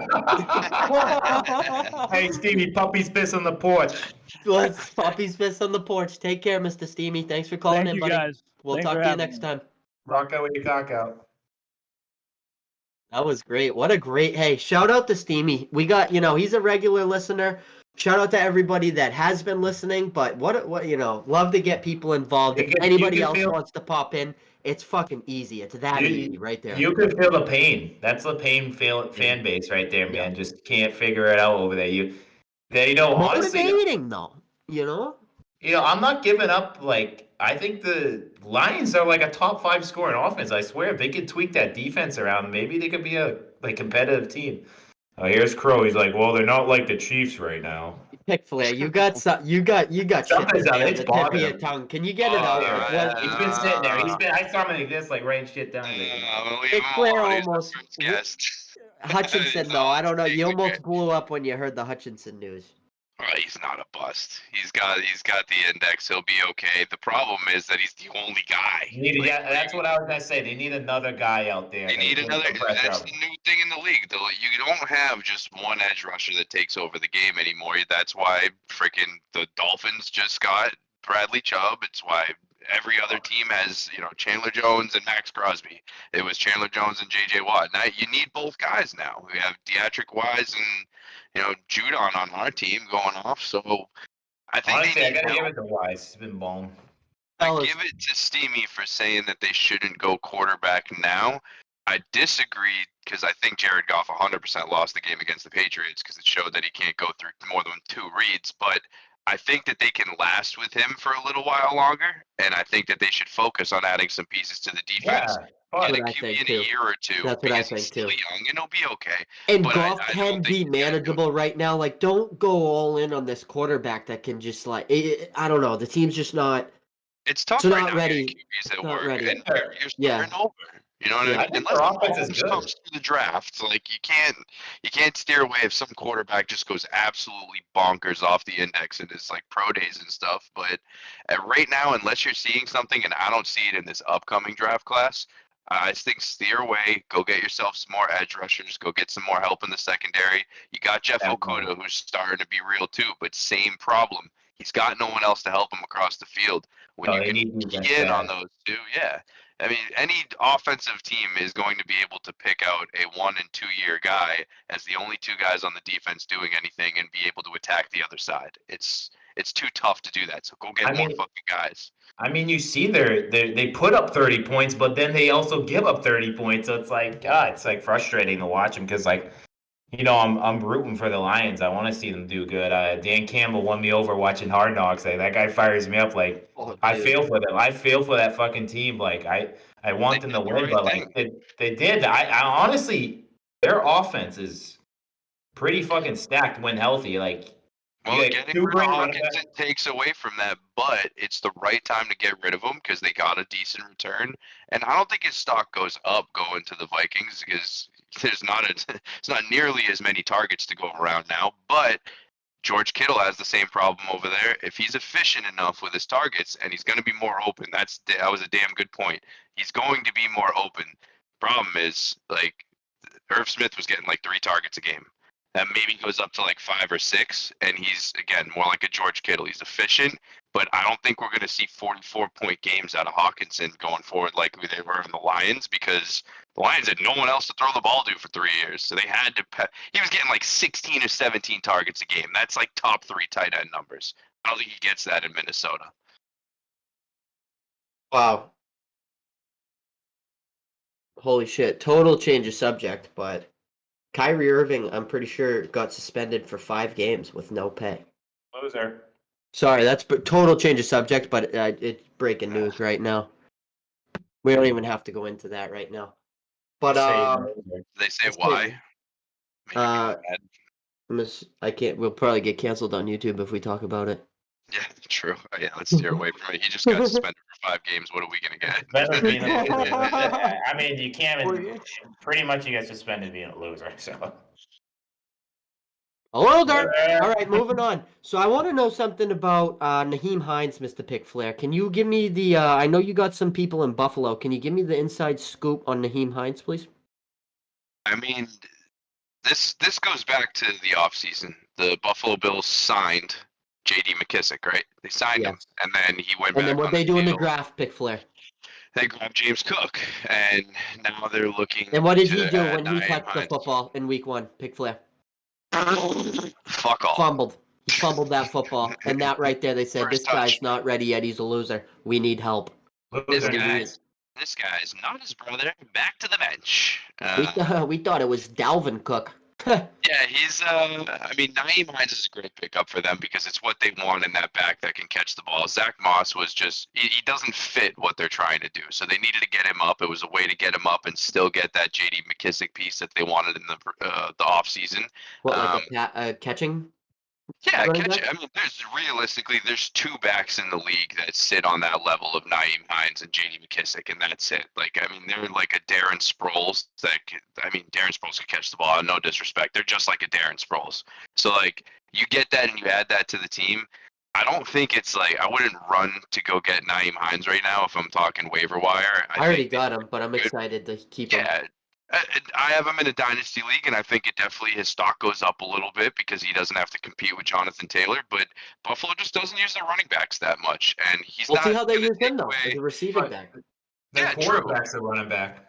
Hey, Stevie, puppy's piss on the porch. Let's puppy's piss on the porch. Take care, Mr. Steamy. Thanks for calling in, buddy. Guys. We'll Thanks talk to you next time. Rock out with your cock out. That was great. What a great, hey, shout out to Steamy. We got, he's a regular listener. Shout out to everybody that has been listening, but what, love to get people involved. If anybody else wants to pop in, it's fucking easy. It's that easy right there. You can feel the pain. That's the pain fan base right there, man. Just can't figure it out over there. Honestly, motivating though, I'm not giving up. Like, I think the Lions are like a top 5 scoring offense. I swear, if they could tweak that defense around, maybe they could be a competitive team. Oh, here's Crow. He's like, well, they're not like the Chiefs right now. Pick Flair, you got shit to say on the tip of your tongue. Can you get it out? He's been sitting there. I saw him like this, like writing shit down. Pick Flair almost. Hutchinson, though, I don't know. You almost blew up when you heard the Hutchinson news. He's not a bust. He's got the index. He'll be okay. The problem is that he's the only guy. That's what I was gonna say. They need another guy out there. They need another. That's the new thing in the league. You don't have just one edge rusher that takes over the game anymore. That's why freaking the Dolphins just got Bradley Chubb. It's why every other team has Chandler Jones and Max Crosby. It was Chandler Jones and J.J. Watt. Now you need both guys. Now we have Deatrick Wise and Judon on our team going off. So I think honestly, I gotta give it to Wise. He's been blown. I give it to Steamy for saying that they shouldn't go quarterback now. I disagree because I think Jared Goff 100% lost the game against the Patriots because it showed that he can't go through more than 2 reads. But I think that they can last with him for a little while longer, and I think that they should focus on adding some pieces to the defense. Get a QB in a year or two. That's what I think he's still young, and he'll be okay. And Goff can be manageable right now. Like, don't go all in on this quarterback that can just I don't know. The team's just not. It's tough right now. QBs that work, and you're starting over. You know what I mean? Unless offense comes to the draft, like you can't steer away if some quarterback just goes absolutely bonkers off the index and it's like pro days and stuff. But right now, unless you're seeing something, and I don't see it in this upcoming draft class, I think steer away. Go get yourself some more edge rushers. Go get some more help in the secondary. You got Jeff Okudah, who's starting to be real too, but same problem. He's got no one else to help him across the field. When you can get on those two, yeah. I mean, any offensive team is going to be able to pick out a 1 and 2 year guy as the only 2 guys on the defense doing anything and be able to attack the other side. It's too tough to do that. So go get more fucking guys. I mean, you see they put up 30 points, but then they also give up 30 points. So it's like, God, it's like frustrating to watch them because, like, I'm rooting for the Lions. I want to see them do good. Dan Campbell won me over watching Hard Knocks. Like, that guy fires me up. Like, I feel for them. I feel for that fucking team. Like, I want them to win, but like they did. I honestly, their offense is pretty fucking stacked when healthy. Like, well, getting rid of Hawkinson takes away from that, but it's the right time to get rid of him because they got a decent return. And I don't think his stock goes up going to the Vikings because it's not nearly as many targets to go around now. But George Kittle has the same problem over there. If he's efficient enough with his targets, and he's going to be more open, that was a damn good point. He's going to be more open. Problem is, like, Irv Smith was getting like 3 targets a game. And maybe goes up to like 5 or 6, and he's again more like a George Kittle. He's efficient, but I don't think we're going to see 44-point games out of Hawkinson going forward like they were in the Lions, because the Lions had no one else to throw the ball to for 3 years, so they had to. He was getting like 16 or 17 targets a game. That's like top 3 tight end numbers. I don't think he gets that in Minnesota. Wow. Holy shit. Total change of subject, but Kyrie Irving, I'm pretty sure, got suspended for 5 games with no pay. Loser. Sorry, that's total change of subject, but it's breaking news right now. We don't even have to go into that right now. But They say why? I can't. We'll probably get canceled on YouTube if we talk about it. Yeah, true. Yeah, let's steer away from it. He just got suspended for 5 games. What are we gonna get? I mean, you can't. Pretty much, you get suspended being a loser. So. A little dark. All right, moving on. So I want to know something about Nyheim Hines, Mr. Pick Flair. Can you give me the? I know you got some people in Buffalo. Can you give me the inside scoop on Nyheim Hines, please? I mean, this goes back to the offseason. The Buffalo Bills signed J.D. McKissick, right? They signed him, and then he went back. And then what they do in the draft, Pick Flair? They grabbed James Cook, and now they're looking. And what did he do when he touched the football in Week 1, Pick Flair? Fuck off. Fumbled. He fumbled that football, and that right there, they said, this guy's not ready yet. He's a loser. We need help. This guy is not his brother. Back to the bench. We thought it was Dalvin Cook. Yeah, he's. I mean, Nyheim Hines is a great pickup for them because it's what they want in that back that can catch the ball. Zach Moss was just. He doesn't fit what they're trying to do, so they needed to get him up. It was a way to get him up and still get that J.D. McKissick piece that they wanted in the off season. What, like catching? Yeah, catch. I mean, there's 2 backs in the league that sit on that level of Nyheim Hines and J.D. McKissick, and that's it. Like, I mean, they're like a Darren Sproles Darren Sproles can catch the ball. No disrespect, they're just like a Darren Sproles. So like, you get that and you add that to the team. I don't think it's like I wouldn't run to go get Nyheim Hines right now if I'm talking waiver wire. I already got him, but I'm excited to keep him. Yeah. I have him in a dynasty league, and I think it definitely his stock goes up a little bit because he doesn't have to compete with Jonathan Taylor. But Buffalo just doesn't use their running backs that much, and he's not. See how they use him though, as a receiving back. Yeah, quarterback's a running back.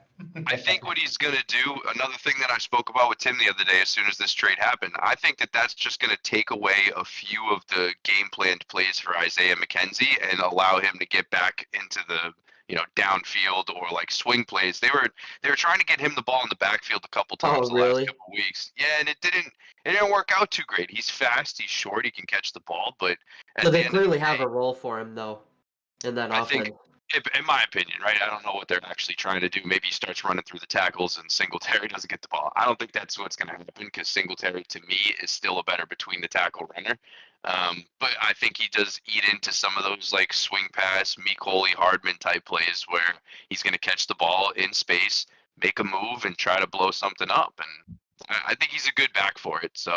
I think what he's going to do, another thing that I spoke about with Tim the other day, as soon as this trade happened, I think that that's just going to take away a few of the game planned plays for Isaiah McKenzie and allow him to get back into the downfield or like swing plays. They were trying to get him the ball in the backfield a couple times the last couple weeks. Yeah, and it didn't work out too great. He's fast, he's short, he can catch the ball, but so they clearly have a role for him though in that offense. I think, in my opinion, right? I don't know what they're actually trying to do. Maybe he starts running through the tackles and Singletary doesn't get the ball. I don't think that's what's going to happen because Singletary, to me, is still a better between the tackle runner. But I think he does eat into some of those like swing pass, Mecole Hardman type plays where he's going to catch the ball in space, make a move, and try to blow something up. And I think he's a good back for it. So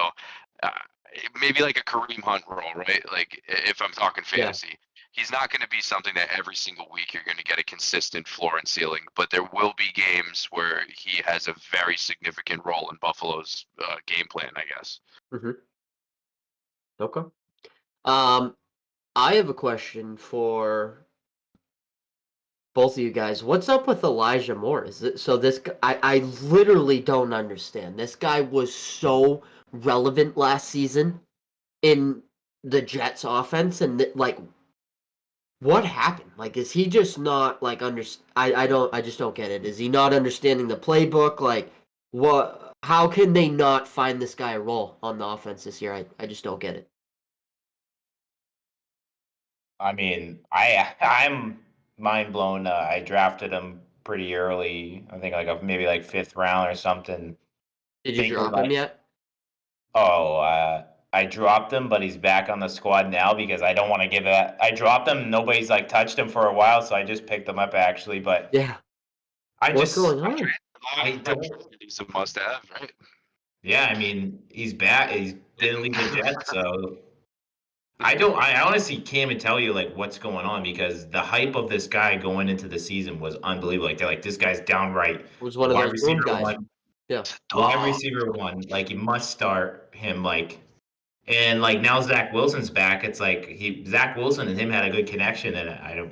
maybe like a Kareem Hunt role, right? Like if I'm talking fantasy. Yeah. He's not going to be something that every single week you're going to get a consistent floor and ceiling, but there will be games where he has a very significant role in Buffalo's game plan, I guess. Mm-hmm. Okay. I have a question for both of you guys. What's up with Elijah Moore? Is it so? I literally don't understand. This guy was so relevant last season in the Jets offense, and like. What happened? Like, is he just not like I just don't get it. Is he not understanding the playbook? Like, what? How can they not find this guy a role on the offense this year? I just don't get it. I mean, I'm mind blown. I drafted him pretty early. I think maybe 5th round or something. Did you drop him yet? Oh, I dropped him, but he's back on the squad now because I don't want to give it. I dropped him. Nobody's touched him for a while, so I just picked him up actually. But yeah, what's going on? He's a must-have, right? Yeah, I mean he's back. He didn't leave the Jets, so I honestly can't even tell you what's going on because the hype of this guy going into the season was unbelievable. They're this guy's downright. Was one of those boom guys. Yeah. Wide receiver 1, like you must start him, like, and like now Zach Wilson's back. It's like Zach Wilson and him had a good connection, and I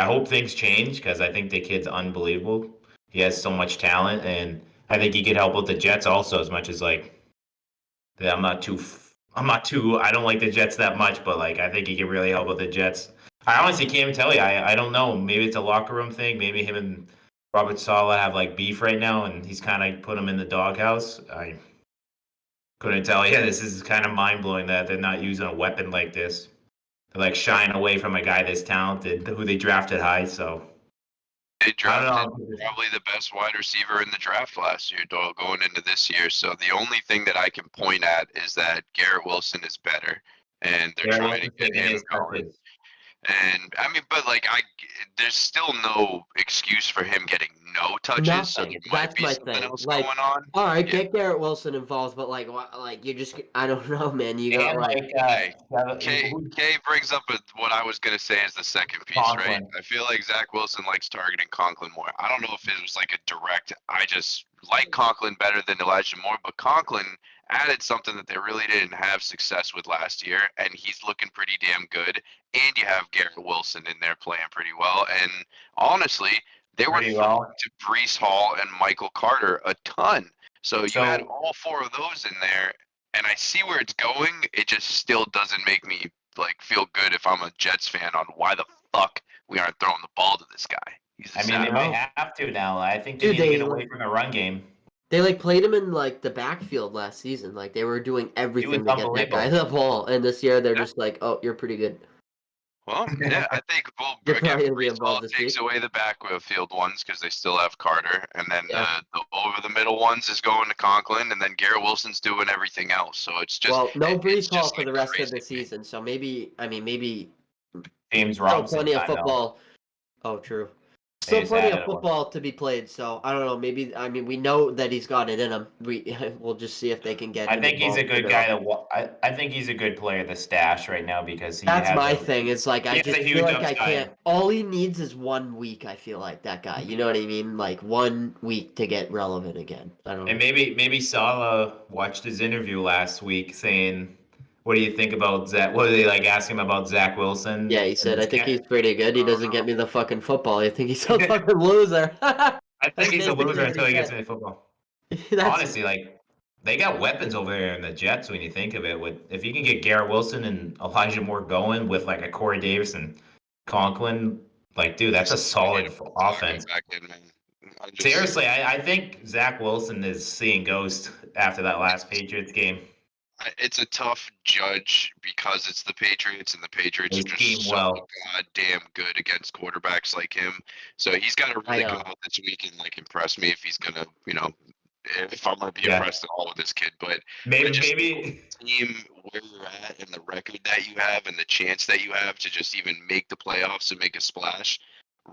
hope things change because I think the kid's unbelievable. He has so much talent, and I think he could help with the Jets also as much as like I'm not too. I don't like the Jets that much, but like I think he can really help with the Jets. I honestly can't even tell you. I don't know. Maybe it's a locker room thing. Maybe him and Robert Saleh have like beef right now, and he's kind of put him in the doghouse. I couldn't tell you. This is kind of mind blowing that they're not using a weapon like this. They're like shying away from a guy that's talented, who they drafted high. So They I don't drafted know. probably the best wide receiver in the draft last year, Doyle, going into this year. So the only thing that I can point at is that Garrett Wilson is better, and they're They're trying to get taking him his going. touches. And I mean, but like there's still no excuse for him getting no touches. So Nothing. there might That's be my something thing. else Like, going on. all right, Yeah. get Garrett Wilson involved, but like you just, I don't know, man. You got And like, Kay brings up what I was gonna say is the second piece, right? Conklin. I feel like Zach Wilson likes targeting Conklin more. I don't know if it was like a direct. I just like Conklin better than Elijah Moore, but Conklin added something that they really didn't have success with last year, and he's looking pretty damn good. And you have Garrett Wilson in there playing pretty well. And honestly, they were Pretty throwing well. to Brees Hall and Michael Carter a ton. So you had So all four of those in there, and I see where it's going. It just still doesn't make me like feel good if I'm a Jets fan on why the fuck we aren't throwing the ball to this guy. He's a I mean, they savage. might have to now. I think they Dude, need to they, get away from the run game. they like played him in like the backfield last season. Like they were doing everything to get that guy unbelievable. the ball, and this year they're Yeah. just like, oh, you're pretty good. Well, yeah, I think You're again, probably gonna be Brees Hall involved this takes week. away the backfield ones because they still have Carter, and then Yeah. the over the middle ones is going to Conklin, and then Garrett Wilson's doing everything else. So it's just Well, no it's Brees Hall just for like the rest of crazy the to me. season, so maybe James still Robinson. plenty of I know. football. Oh, true. They Still just plenty added of one. football to be played, so I don't know. Maybe we know that he's got it in him. We'll just see if they can get I him think he's a involved good guy I think he's a good player to stash right now because That's my thing. It's like I he has just a feel huge like I upside. can't. All he needs is 1 week. I feel like that guy. You know what I mean? Like 1 week to get relevant again. I don't know. And maybe Salah watched his interview last week saying, "What do you think about Zach?" What did they like ask him about Zach Wilson? Yeah, he And said, this I think guy- he's pretty good. He doesn't get me the fucking football. I think he's a fucking loser. I That's think he's a basically loser what until he gets said. into football. That's, Honestly, like they got weapons over there in the Jets when you think of it. With if you can get Garrett Wilson and Elijah Moore going with like a Corey Davis and Conklin, like dude, that's a solid offense. Back in, man. Seriously, I think Zach Wilson is seeing ghosts after that last Patriots game. It's a tough judge because it's the Patriots, and the Patriots They are just scheme so well. goddamn good against quarterbacks like him. So he's got to really I go know. out this week and like impress me if he's gonna, if I'm gonna be Yeah. impressed at all with this kid. But Maybe just maybe team where you're at and the record that you have and the chance that you have to just even make the playoffs and make a splash.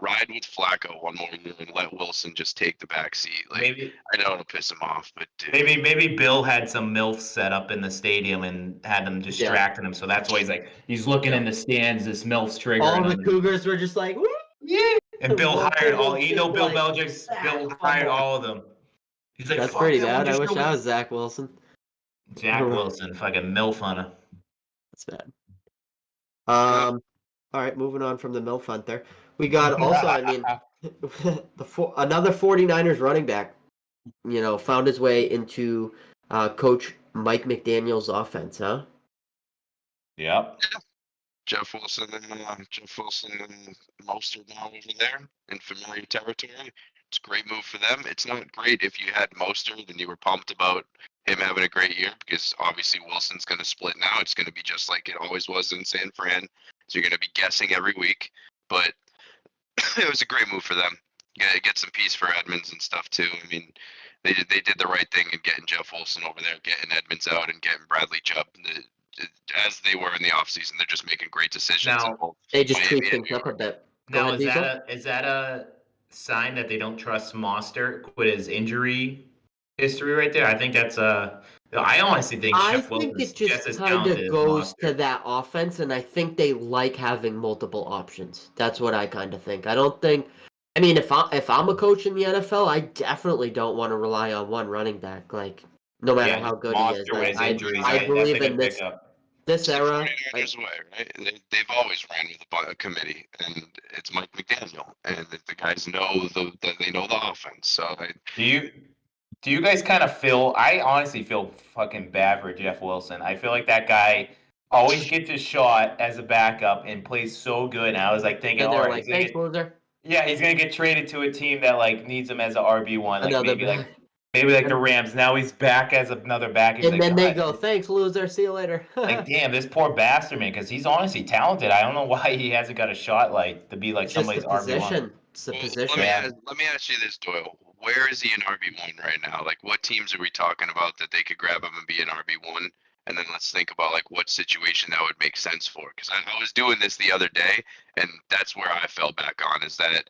Ride with Flacco 1 more year and let Wilson just take the back seat. Like maybe I know it'll piss him off, but dude, maybe Bill had some MILFs set up in the stadium and had them distracting him. So that's why he's looking in the stands. This MILF's triggering all the him. Cougars were just like, woo! Yeah. And Bill Well, hired all. Bill You know, Bill like, Belichick's. Bill hired all of them. He's like, That's fuck pretty that bad. one, I just wish go I with was Zach Wilson. Jack Wilson, fucking MILF on him. That's bad. All right, moving on from the MILF hunt there. We got also, I mean, another 49ers running back, found his way into Coach Mike McDaniel's offense, huh? Yep. Jeff Wilson and Mostert now over there in familiar territory. It's a great move for them. It's not great if you had Mostert and you were pumped about him having a great year because obviously Wilson's going to split now. It's going to be just like it always was in San Fran. So you're going to be guessing every week. But it was a great move for them. Get some peace for Edmonds and stuff too. I mean, they did the right thing in getting Jeff Wilson over there, getting Edmonds out, and getting Bradley Chubb. As they were in the offseason, they're just making great decisions. Now, They just Miami tweaked and things New up a York. bit. now ahead, Diesel. is that a sign that they don't trust Mostert with his injury history right there? I think that's I honestly think I Jeff think Wilson's it just just as kind talented of as goes to Mostert. that offense, and I think they like having multiple options. That's what I kind of think. I don't think I mean, if I'm a coach in the NFL, I definitely don't want to rely on one running back. Like, no matter how good he is, monster with his injuries. I That's believe a good in this pickup. era. 49ers way, right? They've always ran with a committee, and it's Mike McDaniel, and the guys know they know the offense. So Do you guys kind of feel? I honestly feel fucking bad for Jeff Wilson. I feel like that guy always gets a shot as a backup and plays so good. And I was like thinking, And all they're right, like, thanks, loser. yeah, he's gonna get traded to a team that like needs him as a RB1, like Another maybe like the Rams. Now he's back as another back. He's and like, then they God, go, thanks, loser. See you later. like damn, this poor bastard, man, because he's honestly talented. I don't know why he hasn't got a shot like to be like It's just the somebody's RB1. position. It's the well, position. let me ask you this, Doyle. Where is he in RB1 right now? Like, what teams are we talking about that they could grab him and be an RB1? And then let's think about like what situation that would make sense for. Because I was doing this the other day, and that's where I fell back on is that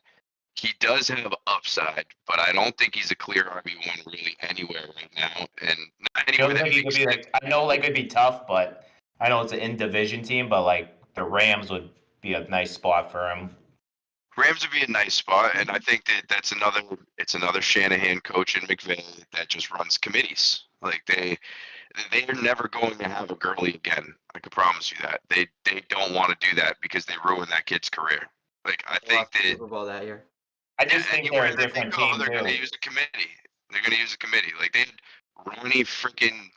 he does have upside, but I don't think he's a clear RB1 really anywhere right now, and not You anywhere don't that think he could makes be sense. like? I know like it'd be tough, but I know it's an in division team, but like the Rams would be a nice spot for him. Rams would be a nice spot, and I think that it's another Shanahan coach in McVay that just runs committees. Like they're never going to have a Gurley again. I can promise you that. They don't want to do that because they ruined that kid's career. Like I think that Super Bowl that year. I just think they're a different team they're going to too. use a committee. They're going to use a committee. Like they had Ronnie freaking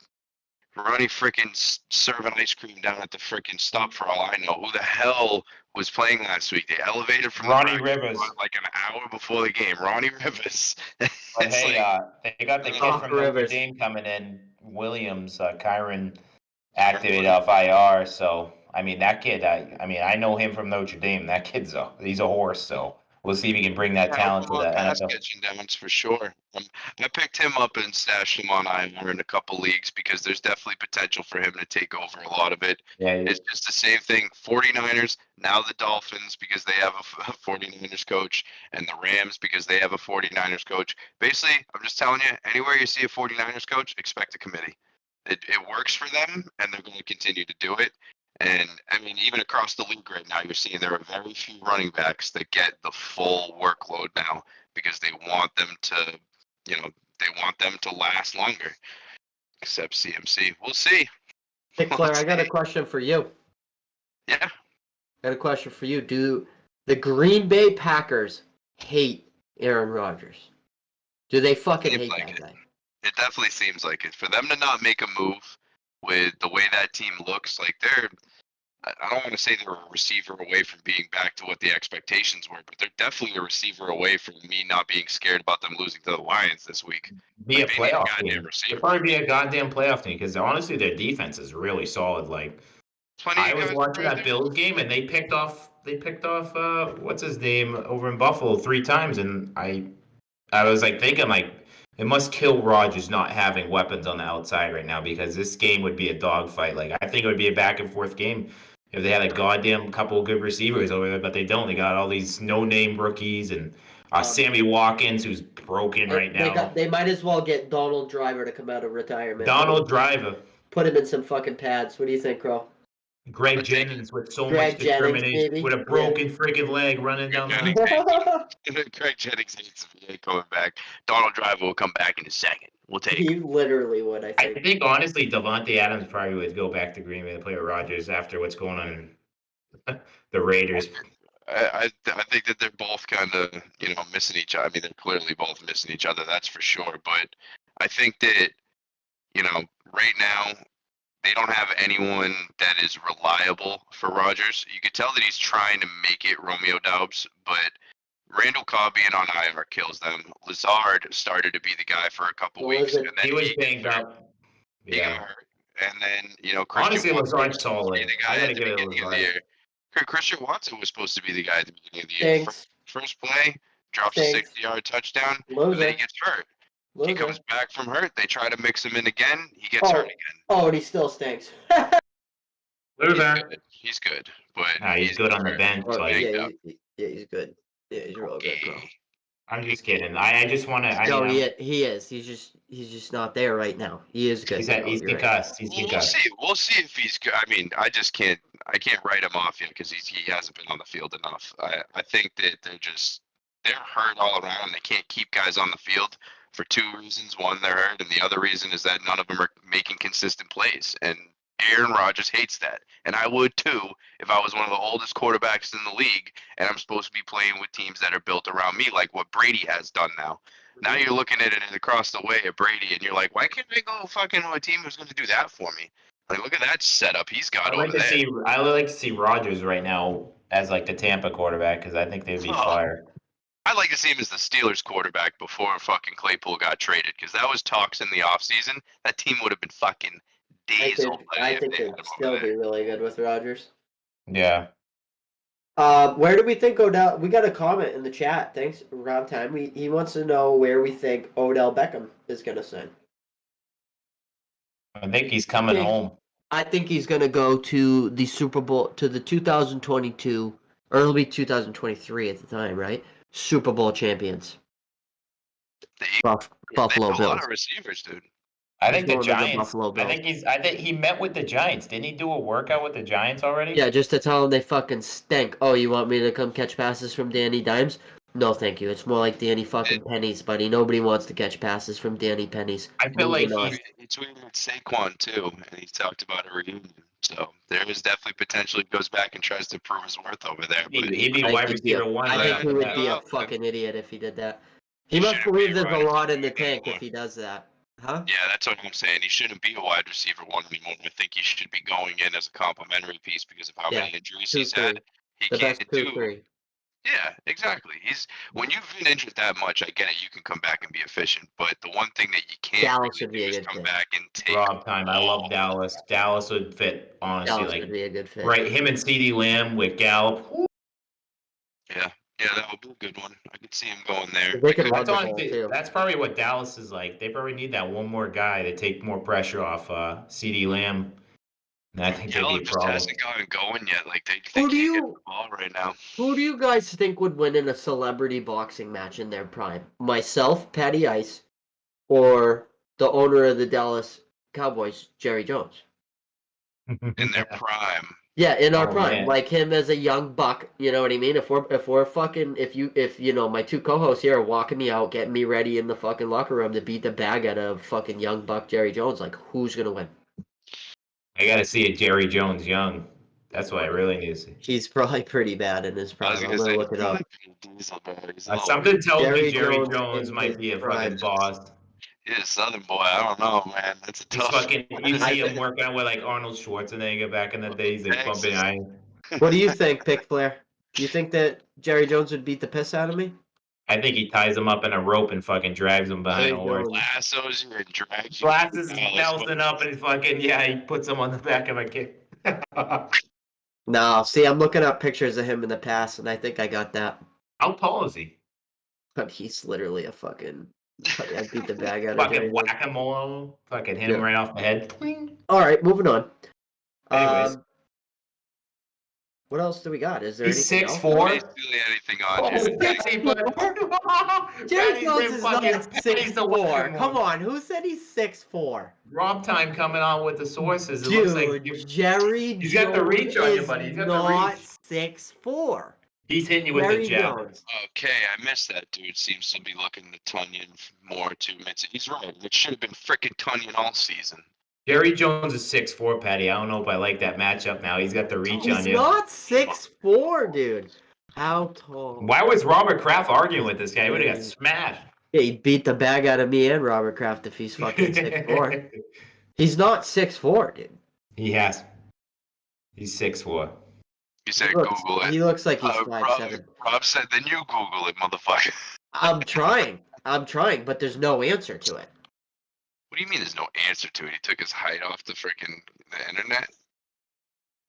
serving ice cream down at the freaking stop for all I know. Who the hell was playing last week? They elevated from Ronnie the Rivers. like an hour before the game. Ronnie Rivers. But hey, they got the kid Off from Notre Rivers. Dame coming in, Williams, Kyron, activated off IR. So I mean that kid. I know him from Notre Dame. That kid's he's a horse. So we'll see if he can bring that talent to the pass NFL. catching downs for sure. I picked him up and stashed him on IR in a couple leagues because there's definitely potential for him to take over a lot of it. Yeah, It's just the same thing. 49ers, now the Dolphins because they have a 49ers coach, and the Rams because they have a 49ers coach. Basically, I'm just telling you, anywhere you see a 49ers coach, expect a committee. It works for them, and they're going to continue to do it. And I mean, even across the league right now, you're seeing there are very few running backs that get the full workload now because they want them to, they want them to last longer. Except CMC, we'll see. Pick Flair, I got a question for you. Yeah. Got a question for you. Do the Green Bay Packers hate Aaron Rodgers? Do they fucking hate that guy? It definitely seems like it. For them to not make a move with the way that team looks, like I don't want to say they're a receiver away from being back to what the expectations were, but they're definitely a receiver away from me not being scared about them losing to the Lions this week. Be like a playoff team. They'd probably be a goddamn playoff team because honestly, their defense is really solid. Like I was watching that Bills game and they picked off what's his name over in Buffalo 3 times, and I was like thinking like it must kill Rodgers not having weapons on the outside right now because this game would be a dogfight. Like I think it would be a back and forth game if they had a goddamn couple of good receivers over there, but they don't. They got all these no-name rookies and Sammy Watkins, who's broken right now. They might as well get Donald Driver to come out of retirement. Donald Driver. Put him in some fucking pads. What do you think, Crow? Greg Jennings with so much determination, with a broken freaking leg running down the. Greg Jennings hates him. He ain't coming back. Donald Driver will come back in a second. We'll take. He literally would. I think honestly, Devontae Adams probably would go back to Green Bay to play with Rodgers after what's going on in the Raiders. I think that they're both kind of missing each other. I mean, they're clearly both missing each other. That's for sure. But I think that right now, they don't have anyone that is reliable for Rodgers. You could tell that he's trying to make it Romeo Doubs, but Randall Cobb being on IR kills them. Lazard started to be the guy for a couple weeks, and then he was banged up. He got hurt, and then Christian honestly, Lazard's solid. The guy at the beginning of the year. Christian Watson was supposed to be the guy at the beginning of the year. First play, drops a 60-yard touchdown, and then he gets hurt. He comes back from hurt. They try to mix him in again. He gets hurt again. Oh, and he still stinks. He's good, but he's good on the bench. He's good. Yeah, he's real good, bro. I'm just kidding. I just want to. No, he is. He's just not there right now. He is good. He's concussed. He's concussed. We'll see if he's good. I mean, I can't write him off yet because he hasn't been on the field enough. I think that they're just they're hurt all around. They can't keep guys on the field for two reasons. One, they're hurt, and the other reason is that none of them are making consistent plays. And Aaron Rodgers hates that. And I would too if I was one of the oldest quarterbacks in the league and I'm supposed to be playing with teams that are built around me, like what Brady has done now. Now you're looking at it across the way at Brady, and you're like, why can't I go fucking to a team who's going to do that for me? Like, look at that setup he's got over there. I would like to see Rodgers right now as like the Tampa quarterback because I think they'd be fire. I'd like to see him as the Steelers quarterback before fucking Claypool got traded, because that was talks in the offseason. That team would have been fucking days old. I think they'd still be really good with Rodgers. Yeah. Where do we think Odell? We got a comment in the chat. Thanks, Rob Time. He wants to know where we think Odell Beckham is going to sign. I think he's coming home. I think he's going to go to the Super Bowl, to the 2022, or it'll be 2023 at the time, right? Super Bowl champions. Buffalo Bills. A lot of receivers, dude. I think the Giants. I think he met with the Giants. Didn't he do a workout with the Giants already? Yeah, just to tell them they fucking stink. Oh, you want me to come catch passes from Danny Dimes? No, thank you. It's more like Danny fucking Pennies, buddy. Nobody wants to catch passes from Danny Pennies. I feel like he tweeted at Saquon too, and he talked about a reunion. So there is definitely potential. He goes back and tries to prove his worth over there. He'd be wide receiver one. I think he would be a fucking idiot if he did that. He must believe there's a lot in the tank if he does that. Huh? Yeah, that's what I'm saying. He shouldn't be a wide receiver one anymore. I think he should be going in as a complimentary piece because of how many injuries he's had. He can't do. Yeah, exactly. When you've been injured that much, I get it. You can come back and be efficient, but the one thing that you can't really do is come back and take. Rob Time. I love Dallas. Dallas would fit, honestly. Dallas would be a good fit. Right, him and CeeDee Lamb with Gallup. Yeah. Yeah, that would be a good one. I could see him going there. That's probably what Dallas is like. They probably need that one more guy to take more pressure off CeeDee Lamb. And I think Gallup just hasn't gotten going yet. Like they can't get the ball right now. Who do you guys think would win in a celebrity boxing match in their prime? Myself, Patty Ice, or the owner of the Dallas Cowboys, Jerry Jones? In their prime. Yeah, in our prime, man. Like him as a young buck, you know what I mean? If my two co-hosts here are walking me out, getting me ready in the fucking locker room to beat the bag out of fucking young buck Jerry Jones, like who's gonna win? I gotta see a Jerry Jones young. That's what I really need to see. He's probably pretty bad in his prime. I'm gonna look it up. Something tells me Jerry Jones might be a fucking boss. He's a Southern boy. I don't know, man. That's a tough. You see him working out with like Arnold Schwarzenegger back in the days, like bumping iron. What do you think, Pick Flair? Do you think that Jerry Jones would beat the piss out of me? I think he ties him up in a rope and fucking drags him behind a horse. Lassos you and drags you. Glasses Nelson up and fucking he puts him on the back of a kick. No, see, I'm looking up pictures of him in the past, and I think I got that. How tall is he? But he's literally a fucking. I beat the bag out of fucking whack-a-mole. Fucking hit him right off the head. All right, moving on. Anyways. What else do we got? Is there he's anything 6'4". Anything on Jerry Jones is not 6'4". Come on, who said he's 6'4"? Rob Time coming on with the sources. It Dude, looks like Jerry Jones got the reach on you, buddy. He's got not the reach. 6'4". He's hitting you with Jerry the jab. Jones. Okay, I missed that dude. Seems to be looking to Tunyon more too. He's right. It should have been frickin' Tunyon all season. Jerry Jones is 6'4", Patty. I don't know if I like that matchup now. He's got the reach on you. He's not 6'4", dude. How tall? Why was Robert Kraft arguing with this guy? He would have got smashed. Yeah, he beat the bag out of me and Robert Kraft if he's fucking 6'4". He's not 6'4", dude. He has. He's 6'4". You said Google it. He looks like he's 5'7". Rob said, then you Google it, motherfucker. I'm trying, but there's no answer to it. What do you mean there's no answer to it? He took his height off the internet?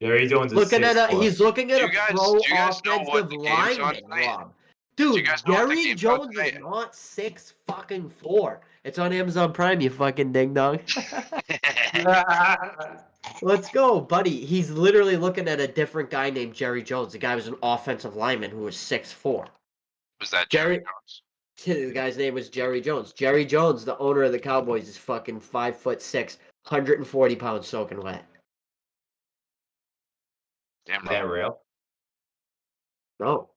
Jerry Jones is he's looking at a pro offensive lineman, Rob. Dude, Jerry Jones is not 6'4". It's on Amazon Prime, you fucking ding dong. Let's go, buddy. He's literally looking at a different guy named Jerry Jones. The guy was an offensive lineman who was 6'4". Was that Jerry Jones? The guy's name was Jerry Jones. Jerry Jones, the owner of the Cowboys, is fucking 5'6", 140 pounds soaking wet. Damn, is that real? No,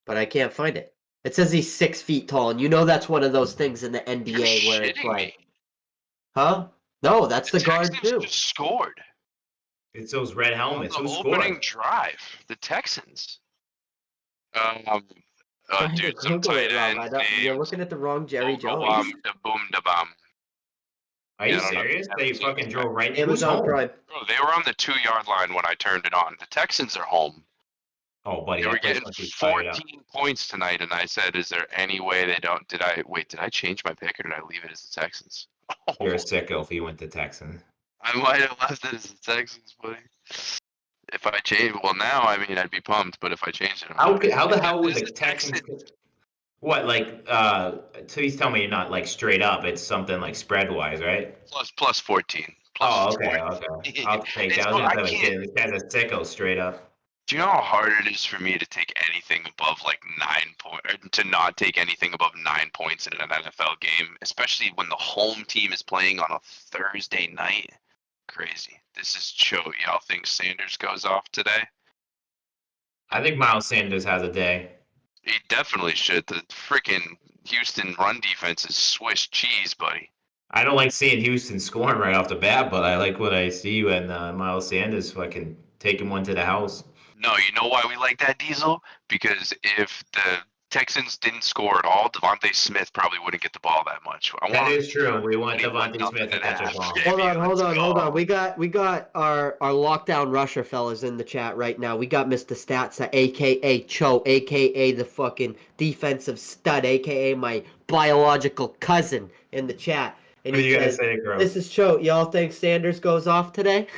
but I can't find it. It says he's 6 feet tall, and you know that's one of those things in the NBA You're where it's shitting like, me. huh? No, that's the guard Texans too. just scored It's those red on helmets. the Who opening scored? drive. The Texans. Trying to Dude, some Google tight it, Rob. end You're named looking at the wrong Jerry Jones. Boom-da-bum. Are Yeah, you I don't know if serious? you've They ever seen fucking this drove right. Who's Amazon home? Prime. Bro, they were on the 2-yard line when I turned it on. The Texans are home. Oh, buddy, They were that place getting must be fired up. 14 points tonight, and I said, "Is there any way they don't?" Did I change my pick or did I leave it as the Texans? You're a sicko if you went to Texans. I might have left it as the Texans, buddy. If I change, well, now I mean I'd be pumped, but if I changed it, How the hell would It's the Texans? What, like, please tell me you're not like straight up. It's something like spread wise, right? plus 14. Oh, okay. I'll take that. I was gonna say, like, this guy's a sicko straight up. Do you know how hard it is for me to take anything above like 9 points, to not take anything above 9 points in an NFL game, especially when the home team is playing on a Thursday night? Crazy. This is Cho. Y'all think Sanders goes off today? I think Miles Sanders has a day. He definitely should. The freaking Houston run defense is Swiss cheese, buddy. I don't like seeing Houston scoring right off the bat, but I like what I see when Miles Sanders fucking taking one to the house. No, you know why we like that, Diesel? Because if the Texans didn't score at all, Devontae Smith probably wouldn't get the ball that much. That is true. We want Devontae Smith to catch a ball. Hold on. We got our lockdown rusher fellas in the chat right now. We got Mr. Statsa, aka Cho, aka the fucking defensive stud, aka my biological cousin in the chat. And What are he you gonna says, say, Crow? "This is Cho. Y'all think Sanders goes off today?"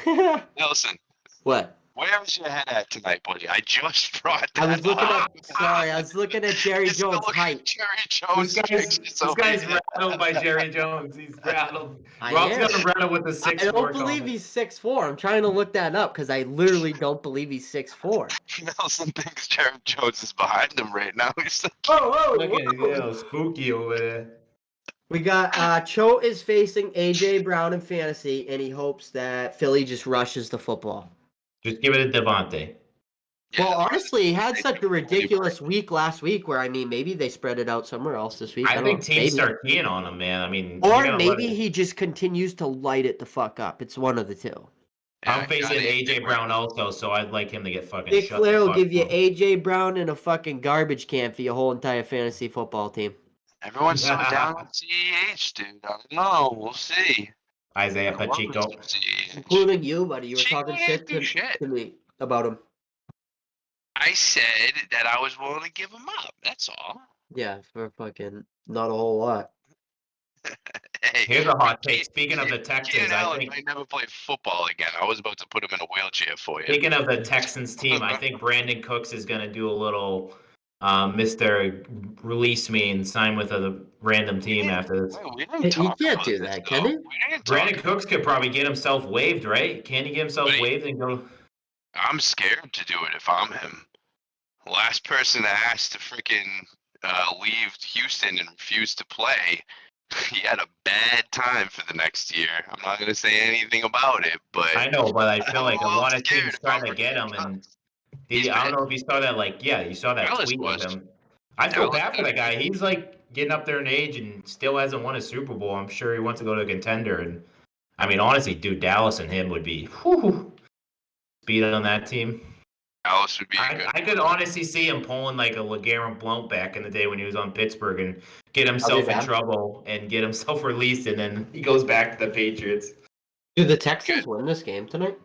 Nelson, What? where was your head at tonight, buddy? I just brought that I was looking up. at. Sorry, I was looking at Jerry You're still Jones' looking at height. Jerry Jones. This guy's rattled by Jerry Jones. He's rattled. I Rob's am. gonna rattle with the 6'4". I don't believe he's 6'4". I'm trying to look that up because I literally don't believe he's 6'4". Nelson thinks Jerry Jones is behind him right now. He's like, Whoa. Spooky over there. We got Cho is facing AJ Brown in fantasy, and he hopes that Philly just rushes the football. Just give it to Devontae. Well, honestly, he had such a ridiculous week last week where, I mean, maybe they spread it out somewhere else this week. I think teams maybe. start keying on him, man. I mean, Or maybe he just continues to light it the fuck up. It's one of the two. I'm facing AJ Brown also, so I'd like him to get fucking Pick shut Flair the will fuck give you up. AJ Brown and a fucking garbage can for your whole entire fantasy football team. everyone's so down on CEH, dude. I don't know. We'll see. Isaiah Pacheco. Including you, buddy. You were Pacheco talking didn't shit do to me about him. I said that I was willing to give him up. That's all. Yeah, for fucking not a whole lot. Hey, Here's a hot take. Speaking of the Texans, Keenan I Allen think. might never play football again. I was about to put him in a wheelchair for you. Speaking of the Texans team, I think Brandon Cooks is going to do a little Mr. Release me and sign with a random team after this. We didn't He talk can't about do this, that, though. can he? We didn't Brandon talk Cooks could probably get himself waived, right? Can he get himself Wait. waived and go? I'm scared to do it if I'm him. Last person that asked to freaking leave Houston and refuse to play, he had a bad time for the next year. I'm not going to say anything about it, but I know, but I feel like a lot of scared teams if trying I'm to get him, and He's I don't bad. know if you saw that. Like, yeah, you saw that Dallas tweet was. with him. I feel Dallas bad for that guy. He's like getting up there in age and still hasn't won a Super Bowl. I'm sure he wants to go to a contender. And I mean, honestly, dude, Dallas and him would be speed on that team. Dallas would be good. I could honestly see him pulling like a LeGarrette Blount back in the day when he was on Pittsburgh and get himself in trouble and get himself released, and then he goes back to the Patriots. Do the Texans win this game tonight?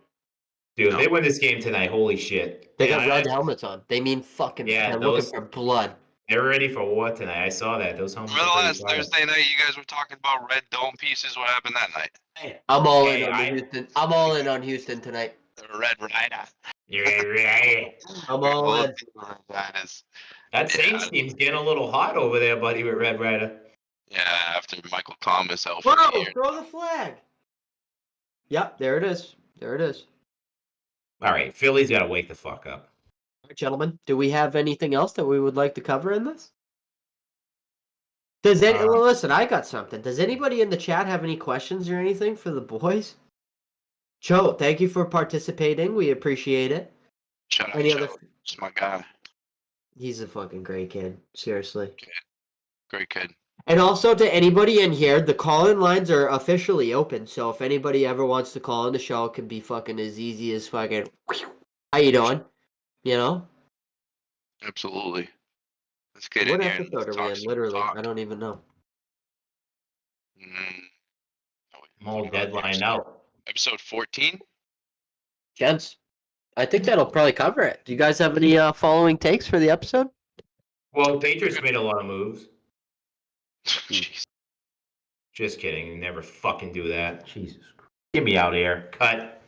Dude, they win this game tonight. Holy shit. They got red helmets on. They mean fucking. Yeah, they're looking for blood. They're ready for war tonight. I saw that. Those helmets. Remember last Thursday night you guys were talking about red dome pieces? What happened that night? I'm all in on Houston. I'm all in on Houston tonight. The Red Rider. You're right. I'm all in. That Saints team's getting a little hot over there, buddy, with Red Rider. Yeah, after Michael Thomas out for Whoa, throw the flag. Yep, there it is. There it is. All right, Philly's got to wake the fuck up. All right, gentlemen, do we have anything else that we would like to cover in this? Does it? Well, listen, I got something. Does anybody in the chat have any questions or anything for the boys? Cho, thank you for participating. We appreciate it. Shout out Any Joe. other? It's my guy. He's a fucking great kid. Seriously. Great kid. And also to anybody in here, the call-in lines are officially open. So if anybody ever wants to call in the show, it can be fucking as easy as fucking. How you doing? You know. Absolutely. Let's get What in here and episode are we talk in? some Literally, talk. I don't even know. More deadline out. Episode 14. Gents, I think that'll probably cover it. Do you guys have any following takes for the episode? Well, Patriots made a lot of moves. Jeez. Just kidding. Never fucking do that. Jesus. Get me out of here. Cut.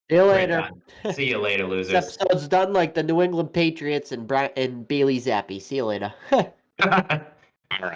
See you Right later. on. See you later, This losers. episode's done like the New England Patriots and Bailey Zappi. See you later. All right.